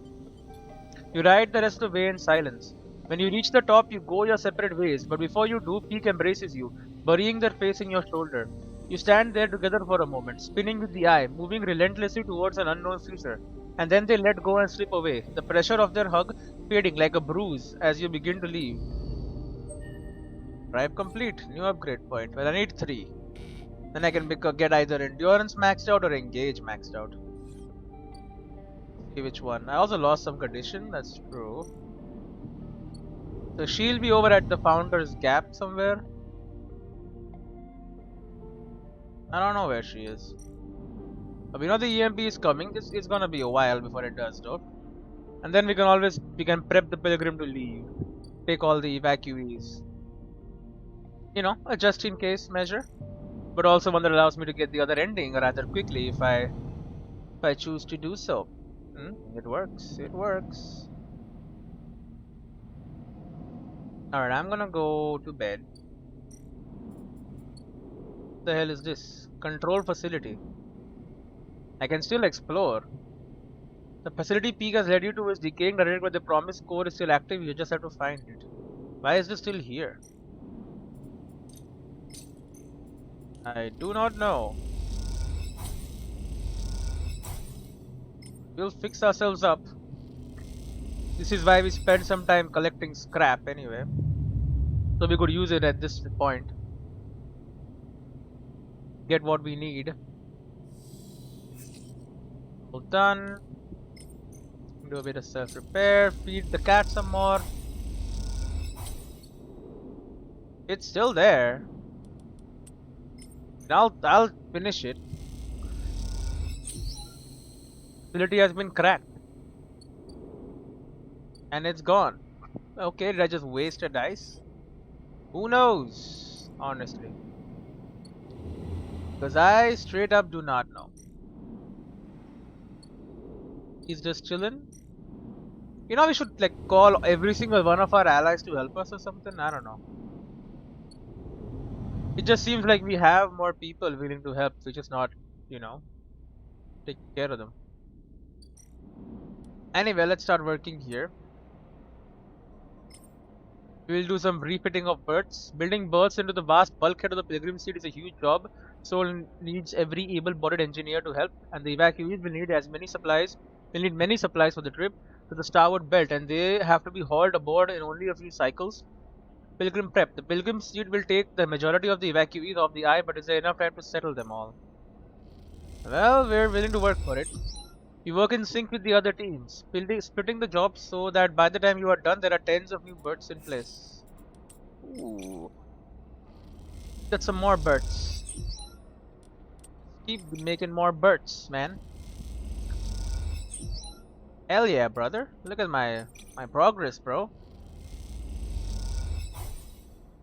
You ride the rest of the way in silence. When you reach the top, you go your separate ways, but before you do, Peak embraces you, burying their face in your shoulder. You stand there together for a moment, spinning with the eye, moving relentlessly towards an unknown future. And then they let go and slip away, the pressure of their hug fading like a bruise as you begin to leave. Drive complete. New upgrade point. Well, I need 3. Then I can get either endurance maxed out or engage maxed out. See which one. I also lost some condition, that's true. So she'll be over at the Founder's Gap somewhere. I don't know where she is. But we know the EMP is coming. It's gonna be a while before it does though. And then we can prep the Pilgrim to leave. Take all the evacuees. You know, a just in case measure. But also one that allows me to get the other ending rather quickly if I choose to do so. It works. It works. Alright, I'm gonna go to bed. What the hell is this? Control facility. I can still explore. The facility Peak has led you to is decaying the rig, but the promised core is still active. You just have to find it. Why is this still here? I do not know. We'll fix ourselves up. This is why we spent some time collecting scrap anyway. So we could use it at this point. Get what we need. All done. Do a bit of self-repair. Feed the cat some more. It's still there. I'll finish it. Facility has been cracked. And it's gone. Okay, did I just waste a dice? Who knows? Honestly. Because I straight up do not know. He's just chillin'. You know, we should like call every single one of our allies to help us or something. I don't know. It just seems like we have more people willing to help. We're just not, you know, taking care of them. Anyway, let's start working here. We will do some refitting of berths. Building berths into the vast bulkhead of the Pilgrim seat is a huge job. Soul needs every able-bodied engineer to help, and the evacuees will need many supplies for the trip to the starboard belt, and they have to be hauled aboard in only a few cycles. Pilgrim prep. The Pilgrim seat will take the majority of the evacuees off the eye, but is there enough time to settle them all? Well, we're willing to work for it. You work in sync with the other teams, splitting the jobs so that by the time you are done, there are tens of new berths in place. Ooh. Get some more berths. Keep making more berths, man. Hell yeah, brother. Look at my progress, bro.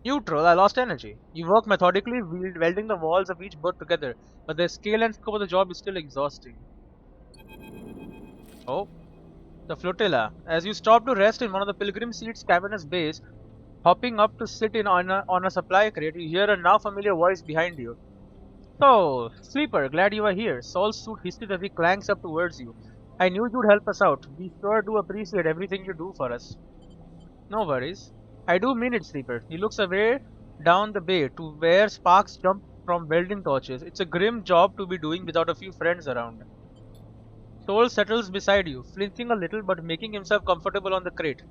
Neutral, I lost energy. You work methodically, welding the walls of each berth together, but the scale and scope of the job is still exhausting. Oh, the flotilla. As you stop to rest in one of the Pilgrim seat's cavernous bays, hopping up to sit in on a supply crate, you hear a now familiar voice behind you. So, Sleeper, glad you are here. Saul's suit hisses as he clanks up towards you. I knew you'd help us out. We sure do appreciate everything you do for us. No worries. I do mean it, Sleeper. He looks away down the bay to where sparks jump from welding torches. It's a grim job to be doing without a few friends around. Soul settles beside you, flinching a little but making himself comfortable on the crate.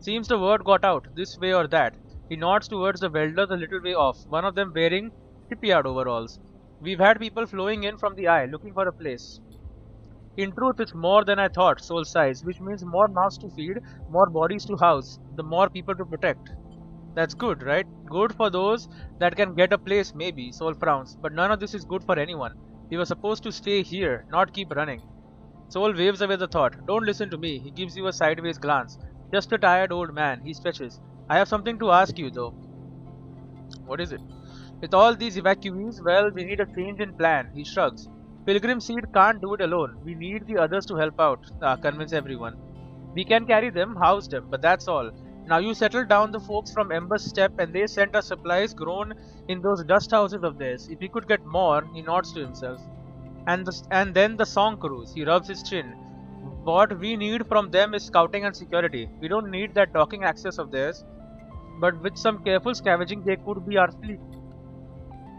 Seems the word got out, this way or that. He nods towards the welders a little way off, one of them wearing shipyard overalls. We've had people flowing in from the eye, looking for a place. In truth, it's more than I thought, Soul sighs, which means more mouths to feed, more bodies to house, the more people to protect. That's good, right? Good for those that can get a place, maybe, Soul frowns, but none of this is good for anyone. We were supposed to stay here, not keep running. Soul waves away the thought. Don't listen to me. He gives you a sideways glance. Just a tired old man. He stretches. I have something to ask you, though. What is it? With all these evacuees, well, we need a change in plan. He shrugs. Pilgrim Seed can't do it alone. We need the others to help out, convince everyone. We can carry them, house them, but that's all. Now you settle down the folks from Ember's Step and they sent us supplies grown in those dust houses of theirs. If we could get more, he nods to himself. And then the song crews. He rubs his chin. What we need from them is scouting and security. We don't need that docking access of theirs, but with some careful scavenging, they could be our fleet.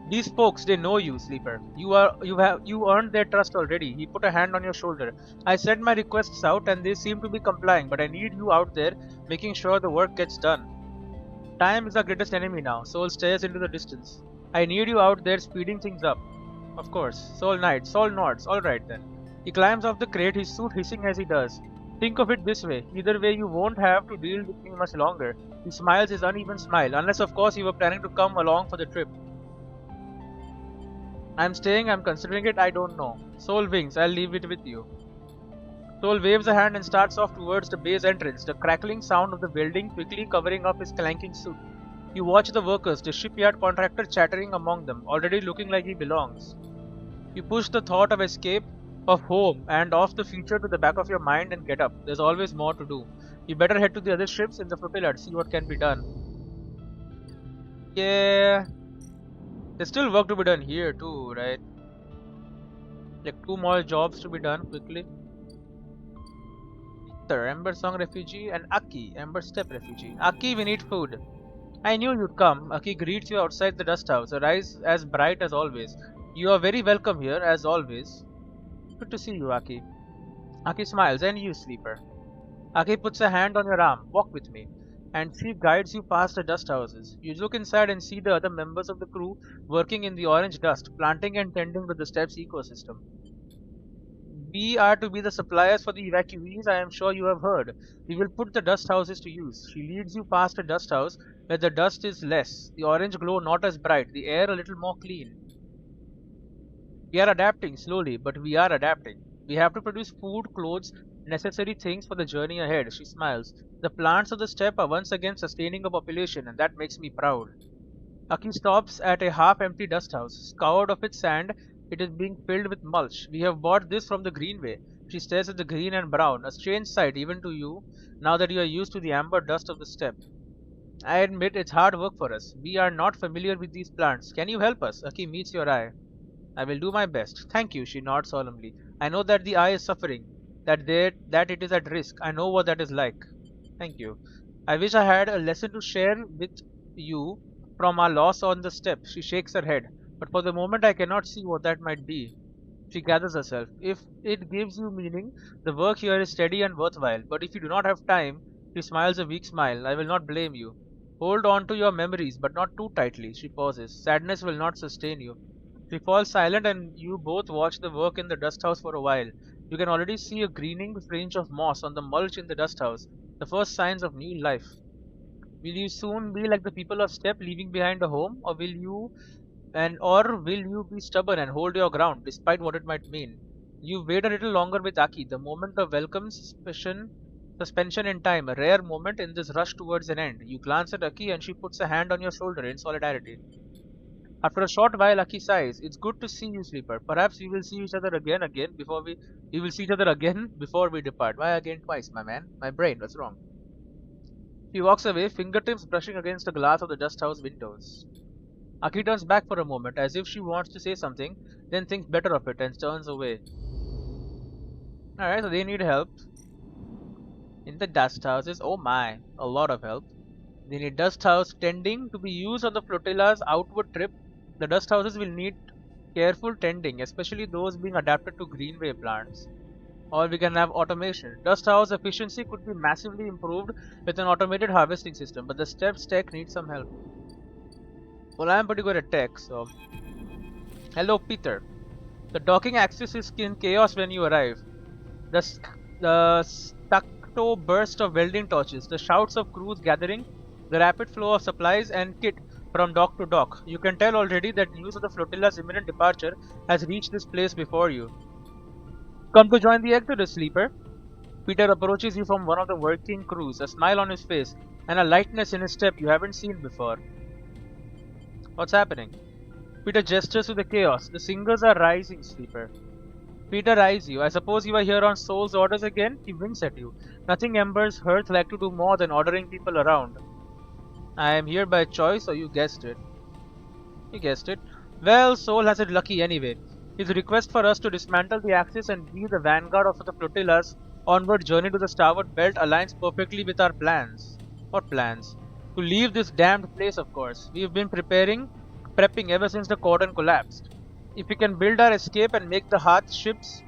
These folks, they know you, Sleeper. You earned their trust already. He put a hand on your shoulder. I sent my requests out and they seem to be complying, but I need you out there making sure the work gets done. Time is our greatest enemy now. Soul stares into the distance. I need you out there speeding things up. Of course. Soul nods. Soul nods. Alright then. He climbs off the crate, his suit hissing as he does. Think of it this way. Either way you won't have to deal with me much longer. He smiles his uneven smile. Unless of course you were planning to come along for the trip. I'm staying, I'm considering it, I don't know. Soul winks, I'll leave it with you. Soul waves a hand and starts off towards the base entrance, the crackling sound of the building quickly covering up his clanking suit. You watch the workers, the shipyard contractor chattering among them, already looking like he belongs. You push the thought of escape, of home, and of the future to the back of your mind and get up. There's always more to do. You better head to the other ships in the flotilla to see what can be done. Yeah. There's still work to be done here too, right? Like 2 more jobs to be done quickly. Peter, Ember Song refugee, and Aki, Ember Step refugee. Aki, we need food. I knew you'd come. Aki greets you outside the dust house, her eyes as bright as always. You are very welcome here, as always. Good to see you, Aki. Aki smiles, and you, Sleeper. Aki puts a hand on your arm. Walk with me. And she guides you past the dust houses. You look inside and see the other members of the crew working in the orange dust, planting and tending with the steps ecosystem. We are to be the suppliers for the evacuees, I am sure you have heard. We will put the dust houses to use. She leads you past a dust house where the dust is less, the orange glow not as bright, the air a little more clean. We are adapting slowly, but we are adapting. We have to produce food, clothes, necessary things for the journey ahead. She smiles. The plants of the steppe are once again sustaining a population, and that makes me proud. Aki stops at a half-empty dust house. Scoured of its sand, it is being filled with mulch. We have bought this from the greenway. She stares at the green and brown, a strange sight even to you, now that you are used to the amber dust of the steppe. I admit it's hard work for us. We are not familiar with these plants. Can you help us? Aki meets your eye. I will do my best. Thank you, she nods solemnly. I know that the eye is suffering, that it is at risk. I know what that is like. Thank you. I wish I had a lesson to share with you from our loss on the steppe. She shakes her head. But for the moment I cannot see what that might be. She gathers herself. If it gives you meaning, the work here is steady and worthwhile. But if you do not have time, she smiles a weak smile. I will not blame you. Hold on to your memories, but not too tightly. She pauses. Sadness will not sustain you. She falls silent and you both watch the work in the dust house for a while. You can already see a greening fringe of moss on the mulch in the dust house, the first signs of new life. Will you soon be like the people of steppe, leaving behind a home, or will you be stubborn and hold your ground despite what it might mean? You wait a little longer with Aki, the moment of welcome suspension in time, a rare moment in this rush towards an end. You glance at Aki and she puts a hand on your shoulder in solidarity. After a short while, Aki sighs. It's good to see you, Sleeper. Perhaps we will see each other again before we will see each other again before we depart. Why again twice, my man? My brain, what's wrong? She walks away, fingertips brushing against the glass of the dust house windows. Aki turns back for a moment, as if she wants to say something, then thinks better of it and turns away. Alright, so they need help. In the dust houses, oh my, a lot of help. They need dust house tending to be used on the flotilla's outward trip. The dust houses will need careful tending, especially those being adapted to greenway plants. Or we can have automation. Dust house efficiency could be massively improved with an automated harvesting system, but the steps tech needs some help. Well, I am pretty good at tech, so... Hello, Peter. The docking axis is in chaos when you arrive. The staccato burst of welding torches, the shouts of crews gathering, The rapid flow of supplies and kit from dock to dock. You can tell already that news of the flotilla's imminent departure has reached this place before you. Come to join the Exodus, sleeper. Peter approaches you from one of the working crews, a smile on his face and a lightness in his step you haven't seen before. What's happening? Peter gestures to the chaos. The singers are rising, sleeper. Peter eyes you. I suppose you are here on Soul's orders again? He winks at you. Nothing embers Hearth like to do more than ordering people around. I am here by choice, or you guessed it. You guessed it. Well, Soul has it lucky anyway. His request for us to dismantle the Axis and be the vanguard of the flotilla's onward journey to the starboard belt aligns perfectly with our plans. What plans? To leave this damned place, of course. We've been prepping ever since the cordon collapsed. If we can build our escape and make the Hearth ships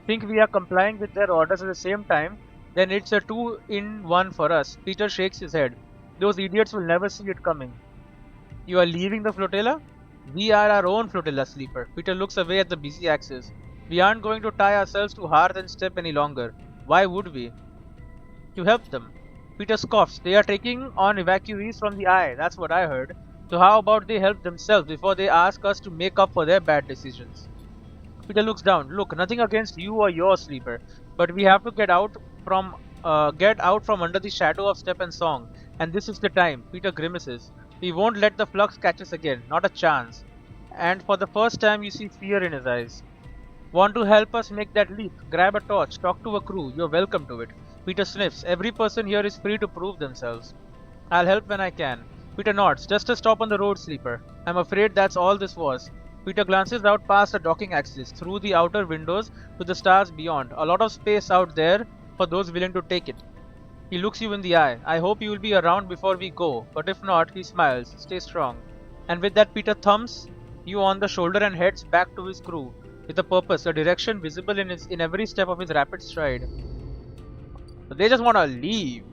think we are complying with their orders at the same time, then it's a 2-in-1 for us. Peter shakes his head. Those idiots will never see it coming. You are leaving the flotilla? We are our own flotilla, sleeper. Peter looks away at the busy Axis. We aren't going to tie ourselves to Hearth and Step any longer. Why would we? To help them. Peter scoffs. They are taking on evacuees from the Eye. That's what I heard. So how about they help themselves before they ask us to make up for their bad decisions? Peter looks down. Look, nothing against you or your sleeper, but we have to get out from under the shadow of Step and Song, and this is the time. Peter grimaces. We won't let the flux catch us again. Not a chance. And for the first time you see fear in his eyes. Want to help us make that leap? Grab a torch, talk to a crew. You're welcome to it. Peter sniffs. Every person here is free to prove themselves. I'll help when I can. Peter nods. Just a stop on the road, sleeper. I'm afraid that's all this was. Peter glances out past the docking axis, through the outer windows to the stars beyond. A lot of space out there for those willing to take it. He looks you in the eye. I hope you will be around before we go, but if not, he smiles. Stay strong. And with that, Peter thumps you on the shoulder and heads back to his crew, with a purpose, a direction visible in every step of his rapid stride. But they just want to leave.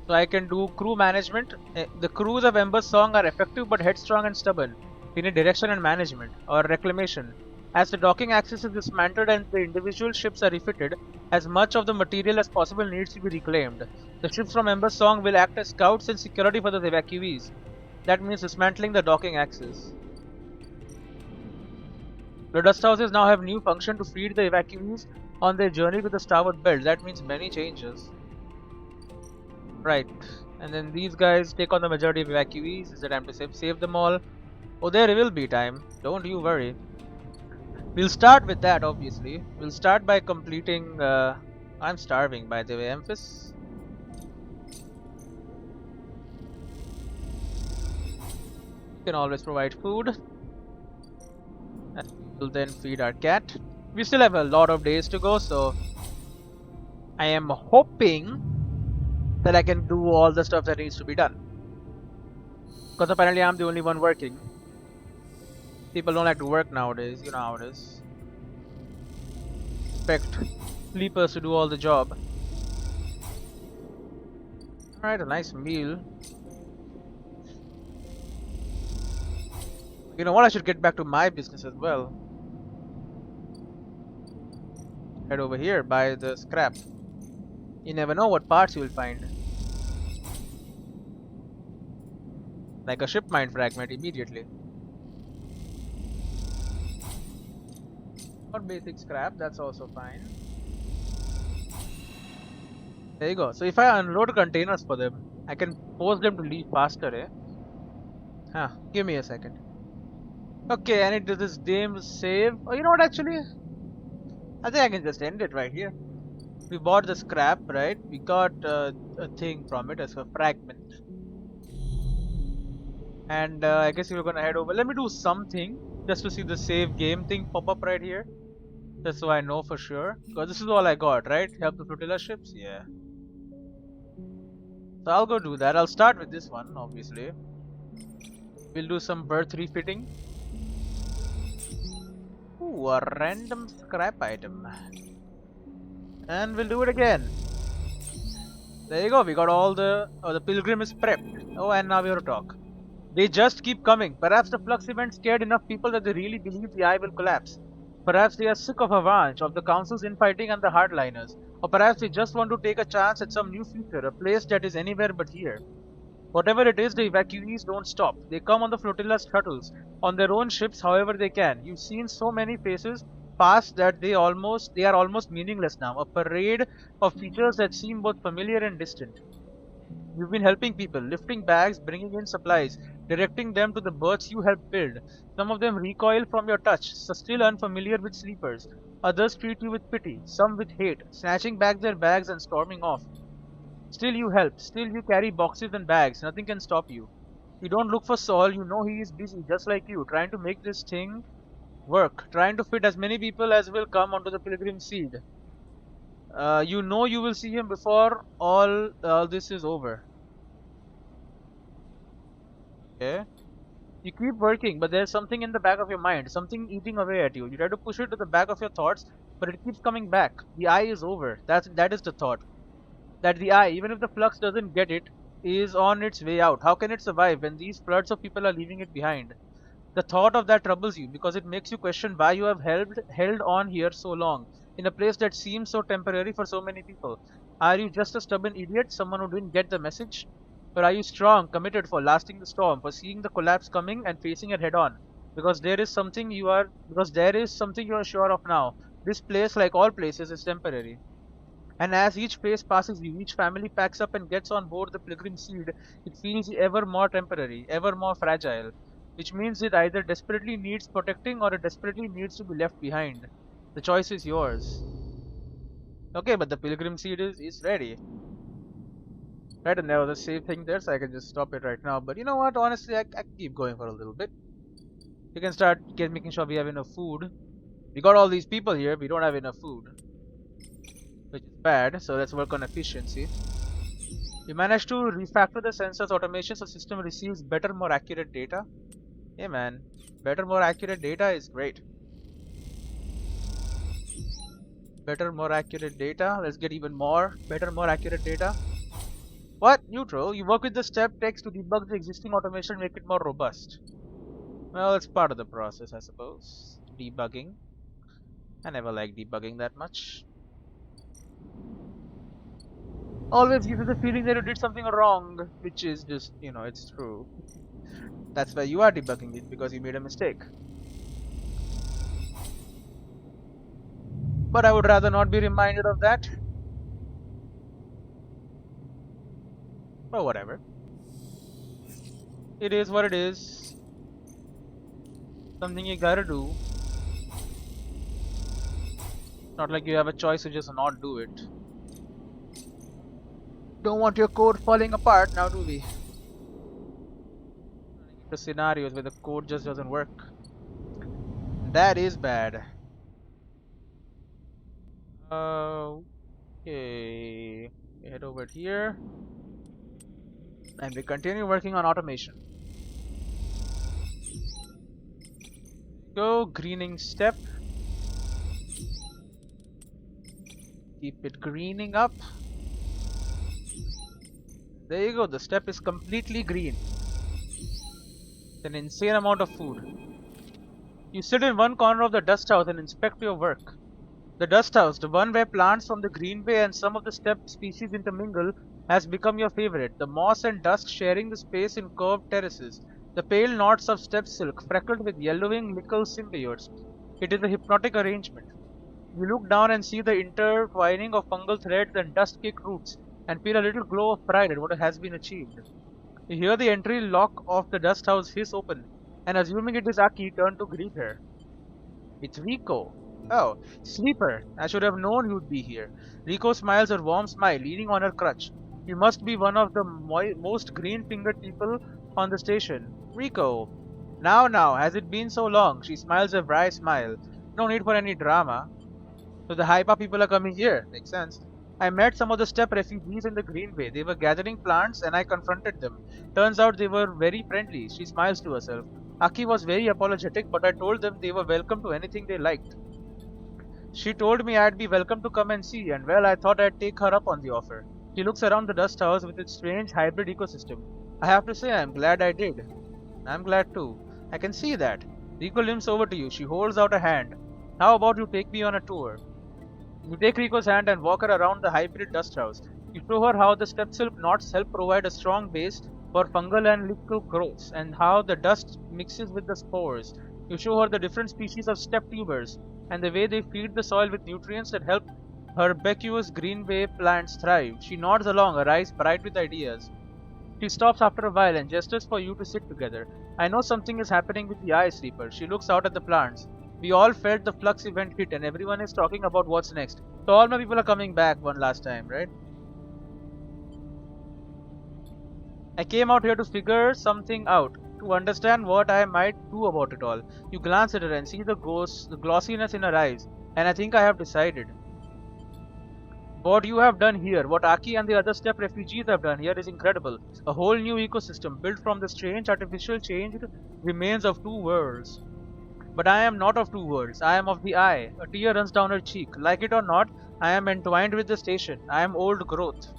So I can do crew management. The crews of Ember's Song are effective but headstrong and stubborn. We need direction and management, or reclamation. As the docking axis is dismantled and the individual ships are refitted, as much of the material as possible needs to be reclaimed. The ships from Ember's Song will act as scouts and security for the evacuees. That means dismantling the docking axis. The dust houses now have new function to feed the evacuees on their journey to the starboard belt. That means many changes. Right, and then these guys take on the majority of evacuees. Is it time to save them all? Oh, there will be time. Don't you worry. We'll start with that, obviously. We'll start by completing... I'm starving, by the way. Emphas. We can always provide food. And we'll then feed our cat. We still have a lot of days to go, so... I am hoping that I can do all the stuff that needs to be done. Because apparently I'm the only one working. People don't like to work nowadays, you know how it is. Expect sleepers to do all the job. Alright, a nice meal. You know what, I should get back to my business as well. Head over here, buy the scrap. You never know what parts you will find. Like a ship mine fragment immediately. Or basic scrap, that's also fine. There you go. So if I unload containers for them, I can force them to leave faster, eh? Huh, give me a second. Okay, I need to do this damn save. Oh, you know what actually? I think I can just end it right here. We bought the scrap, right? We got a thing from it as a fragment. And I guess we were gonna head over. Let me do something just to see the save game thing pop up right here. Just so I know for sure. Because this is all I got, right? Help the flotilla ships? Yeah. So I'll go do that. I'll start with this one, obviously. We'll do some berth refitting. Ooh, a random scrap item. And we'll do it again. There you go. We got all the... Oh, the pilgrim is prepped. Oh, and now we have to talk. They just keep coming. Perhaps the flux event scared enough people that they really believe the eye will collapse. Perhaps they are sick of Avanch, of the council's infighting and the hardliners. Or perhaps they just want to take a chance at some new future, a place that is anywhere but here. Whatever it is, the evacuees don't stop. They come on the flotilla's shuttles, on their own ships however they can. You've seen so many faces pass that they are almost meaningless now. A parade of features that seem both familiar and distant. You've been helping people, lifting bags, bringing in supplies, directing them to the berths you helped build. Some of them recoil from your touch, so still unfamiliar with sleepers. Others treat you with pity, some with hate, snatching back their bags and storming off. Still you help, still you carry boxes and bags, nothing can stop you. You don't look for Saul, you know he is busy just like you, trying to make this thing work, trying to fit as many people as will come onto the pilgrim seed. You know you will see him before all this is over. Okay. You keep working, but there's something in the back of your mind, something eating away at you. You try to push it to the back of your thoughts, but it keeps coming back. The eye is over. That is the thought. That the eye, even if the flux doesn't get it, is on its way out. How can it survive when these floods of people are leaving it behind? The thought of that troubles you because it makes you question why you have held on here so long, in a place that seems so temporary for so many people. Are you just a stubborn idiot, someone who didn't get the message? Or are you strong, committed for lasting the storm, for seeing the collapse coming and facing it head on? Because there is something you are sure of now. This place, like all places, is temporary. And as each phase passes you, each family packs up and gets on board the pilgrim seed, it feels ever more temporary, ever more fragile. Which means it either desperately needs protecting or it desperately needs to be left behind. The choice is yours. Okay, but the pilgrim seed is ready. Right, and there was a save thing there, so I can just stop it right now. But you know what, honestly, I keep going for a little bit. We can start making sure we have enough food. We got all these people here, we don't have enough food. Which is bad, so let's work on efficiency. We managed to refactor the sensors automation so system receives better, more accurate data. Hey man, better, more accurate data is great. Better, more accurate data. Let's get even more better, more accurate data. What? Neutral? You work with the step text to debug the existing automation and make it more robust. Well, it's part of the process, I suppose. Debugging. I never liked debugging that much. Always gives you the feeling that you did something wrong, which is just, you know, it's true. That's why you are debugging it, because you made a mistake. But I would rather not be reminded of that. Or whatever. It is what it is. Something you gotta do. Not like you have a choice to just not do it. Don't want your code falling apart now, do we? The scenarios where the code just doesn't work. That is bad. Okay. Head over here. And we continue working on automation. Go, greening step. Keep it greening up. There you go, the step is completely green. It's an insane amount of food. You sit in one corner of the dust house and inspect your work. The dust house, the one where plants from the greenway and some of the steppe species intermingle, has become your favorite. The moss and dust sharing the space in curved terraces. The pale knots of steppe silk freckled with yellowing mickle symbiotes. It is a hypnotic arrangement. You look down and see the intertwining of fungal threads and dust-caked roots, and feel a little glow of pride at what has been achieved. You hear the entry lock of the dust house hiss open, and assuming it is Aki, turn to greet her. It's Rico. Oh, Sleeper. I should have known you'd be here. Rico smiles her warm smile, leaning on her crutch. You must be one of the most green-fingered people on the station. Rico. Now, has it been so long? She smiles a wry smile. No need for any drama. So the Hypa people are coming here. Makes sense. I met some of the steppe refugees in the Greenway. They were gathering plants and I confronted them. Turns out they were very friendly. She smiles to herself. Aki was very apologetic, but I told them they were welcome to anything they liked. She told me I'd be welcome to come and see, and well, I thought I'd take her up on the offer. She looks around the dust house with its strange hybrid ecosystem. I have to say I'm glad I did. I'm glad too. I can see that. Rico limps over to you. She holds out a hand. How about you take me on a tour? You take Rico's hand and walk her around the hybrid dust house. You show her how the step silk knots help provide a strong base for fungal and liquid growths, and how the dust mixes with the spores. You show her the different species of step tubers and the way they feed the soil with nutrients that help herbaceous greenway plants thrive. She nods along, her eyes bright with ideas. She stops after a while and gestures for you to sit together. I know something is happening with the eye sleeper. She looks out at the plants. We all felt the flux event hit and everyone is talking about what's next. So all my people are coming back one last time, right? I came out here to figure something out, to understand what I might do about it all. You glance at her and see the glossiness in her eyes, and I think I have decided. What you have done here, what Aki and the other step refugees have done here is incredible. A whole new ecosystem built from the strange artificial changed remains of two worlds. But I am not of two worlds, I am of the eye. A tear runs down her cheek. Like it or not, I am entwined with the station. I am old growth.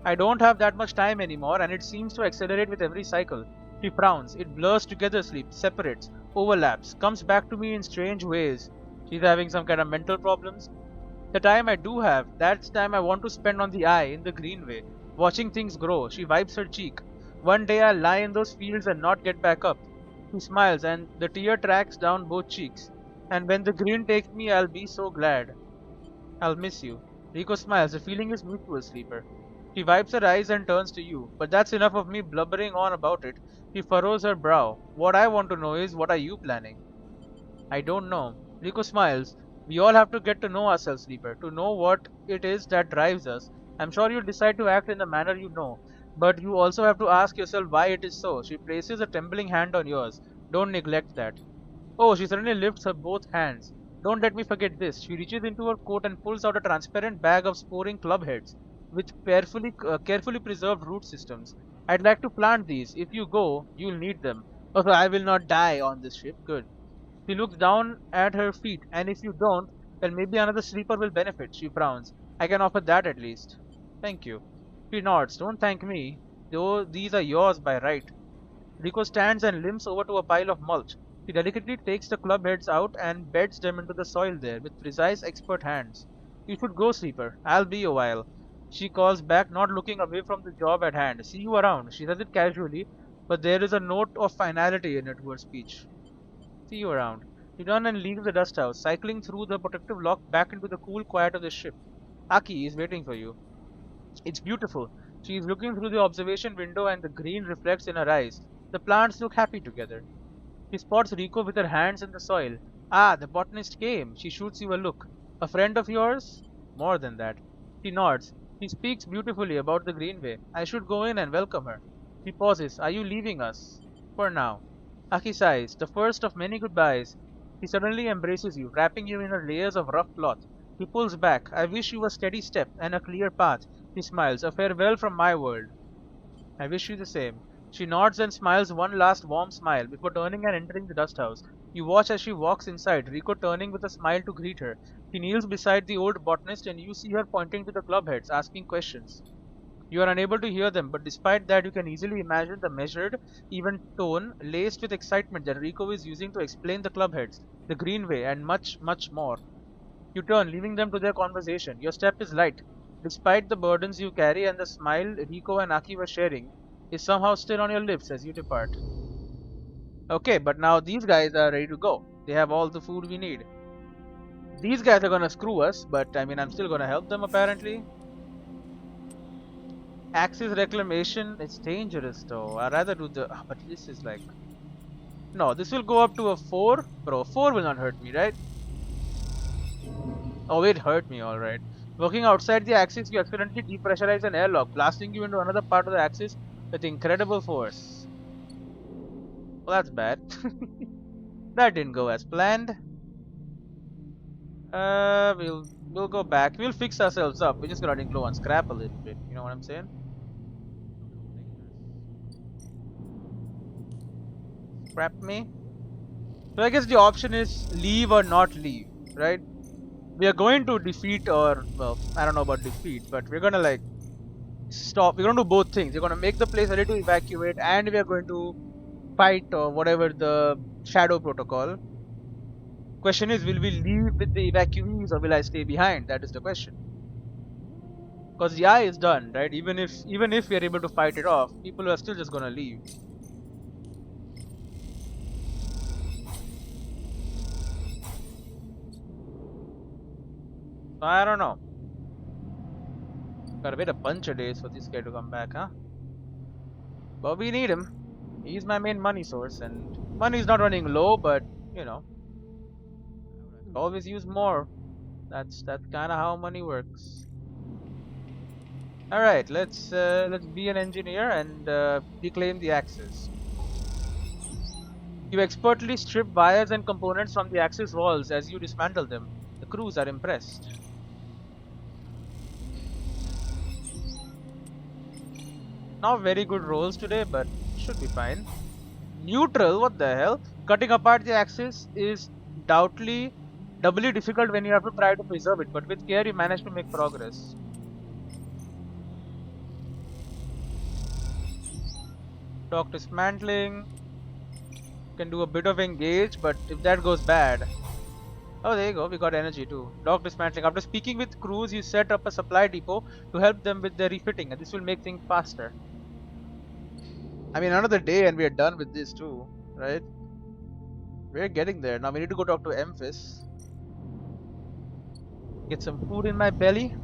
I don't have that much time anymore, and it seems to accelerate with every cycle. She frowns. It blurs together, sleeps, separates, overlaps, comes back to me in strange ways. She's having some kind of mental problems. The time I do have, that's time I want to spend on the eye in the greenway, watching things grow. She wipes her cheek. One day I'll lie in those fields and not get back up. She smiles, and the tear tracks down both cheeks. And when the green takes me, I'll be so glad. I'll miss you. Rico smiles. The feeling is mutual, sleeper. She wipes her eyes and turns to you. But that's enough of me blubbering on about it. She furrows her brow. What I want to know is, what are you planning? I don't know. Rico smiles. We all have to get to know ourselves, sleeper, to know what it is that drives us. I'm sure you'll decide to act in the manner you know, but you also have to ask yourself why it is so. She places a trembling hand on yours. Don't neglect that. Oh, she suddenly lifts her both hands. Don't let me forget this. She reaches into her coat and pulls out a transparent bag of sporing club heads with carefully preserved root systems. I'd like to plant these. If you go, you'll need them. Also, I will not die on this ship. Good. She looks down at her feet, and if you don't, then maybe another sleeper will benefit. She frowns. I can offer that at least. Thank you. She nods. Don't thank me, though these are yours by right. Rico stands and limps over to a pile of mulch. She delicately takes the club heads out and beds them into the soil there with precise, expert hands. You should go, sleeper. I'll be a while. She calls back, not looking away from the job at hand. See you around. She says it casually, but there is a note of finality in it to her speech. See you around. You turn and leave the dust house, cycling through the protective lock back into the cool quiet of the ship. Aki is waiting for you. It's beautiful. She is looking through the observation window and the green reflects in her eyes. The plants look happy together. She spots Rico with her hands in the soil. Ah, the botanist came. She shoots you a look. A friend of yours? More than that. She nods. She speaks beautifully about the greenway. I should go in and welcome her. She pauses. Are you leaving us? For now. Aki sighs, the first of many goodbyes. He suddenly embraces you, wrapping you in her layers of rough cloth. He pulls back. I wish you a steady step and a clear path. He smiles. A farewell from my world. I wish you the same. She nods and smiles one last warm smile before turning and entering the dust house. You watch as she walks inside, Rico turning with a smile to greet her. She kneels beside the old botanist and you see her pointing to the club heads, asking questions. You are unable to hear them, but despite that, you can easily imagine the measured, even tone laced with excitement that Rico is using to explain the club heads, the greenway, and much, much more. You turn, leaving them to their conversation. Your step is light. Despite the burdens you carry and the smile Rico and Aki were sharing, is somehow still on your lips as you depart. Okay, but now these guys are ready to go. They have all the food we need. These guys are gonna screw us, but I mean, I'm still gonna help them apparently. Axis reclamation, it's dangerous though. I'd rather do the. But this is like. No, this will go up to a 4. Bro, 4 will not hurt me, right? Oh, it hurt me, alright. Working outside the axis, you accidentally depressurize an airlock, blasting you into another part of the axis with incredible force. Well, that's bad. That didn't go as planned. We'll go back. We'll fix ourselves up. We're just running low on scrap a little bit. You know what I'm saying? Scrap me. So I guess the option is leave or not leave, right? We are going to defeat, or well, I don't know about defeat, but we're gonna like stop. We're gonna do both things. We're gonna make the place ready to evacuate, and we are going to fight or whatever the shadow protocol. Question is, will we leave with the evacuees or will I stay behind? That is the question. Because the eye is done, right? Even if we are able to fight it off, people are still just gonna leave. So I don't know. Gotta wait a bunch of days for this guy to come back, huh? But we need him. He's my main money source, and money's not running low, but you know, always use more. That's kind of how money works. All right, let's be an engineer and reclaim the axis. You expertly strip wires and components from the axis walls as you dismantle them. The crews are impressed. Not very good rolls today, but should be fine. Neutral, what the hell? Cutting apart the axis is doubly doubly difficult when you have to try to preserve it, but with care you manage to make progress. Dock dismantling. Can do a bit of engage, but if that goes bad. Oh, there you go, we got energy too. Dock dismantling. After speaking with crews, you set up a supply depot to help them with their refitting, and this will make things faster. I mean, another day and we are done with this too, right? We're getting there. Now we need to go talk to Memphis. Get some food in my belly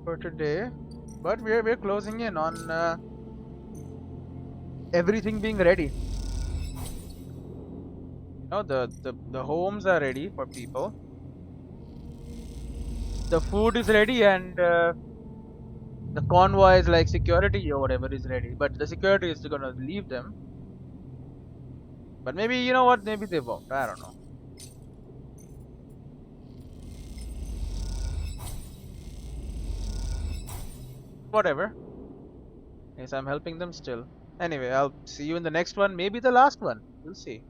for today. But we're closing in on everything being ready. You know, the homes are ready for people. The food is ready, and the convoys like security or whatever is ready. But the security is gonna leave them. But maybe, you know what? Maybe they won't. I don't know. Whatever. Yes, I'm helping them still. Anyway, I'll see you in the next one. Maybe the last one. We'll see.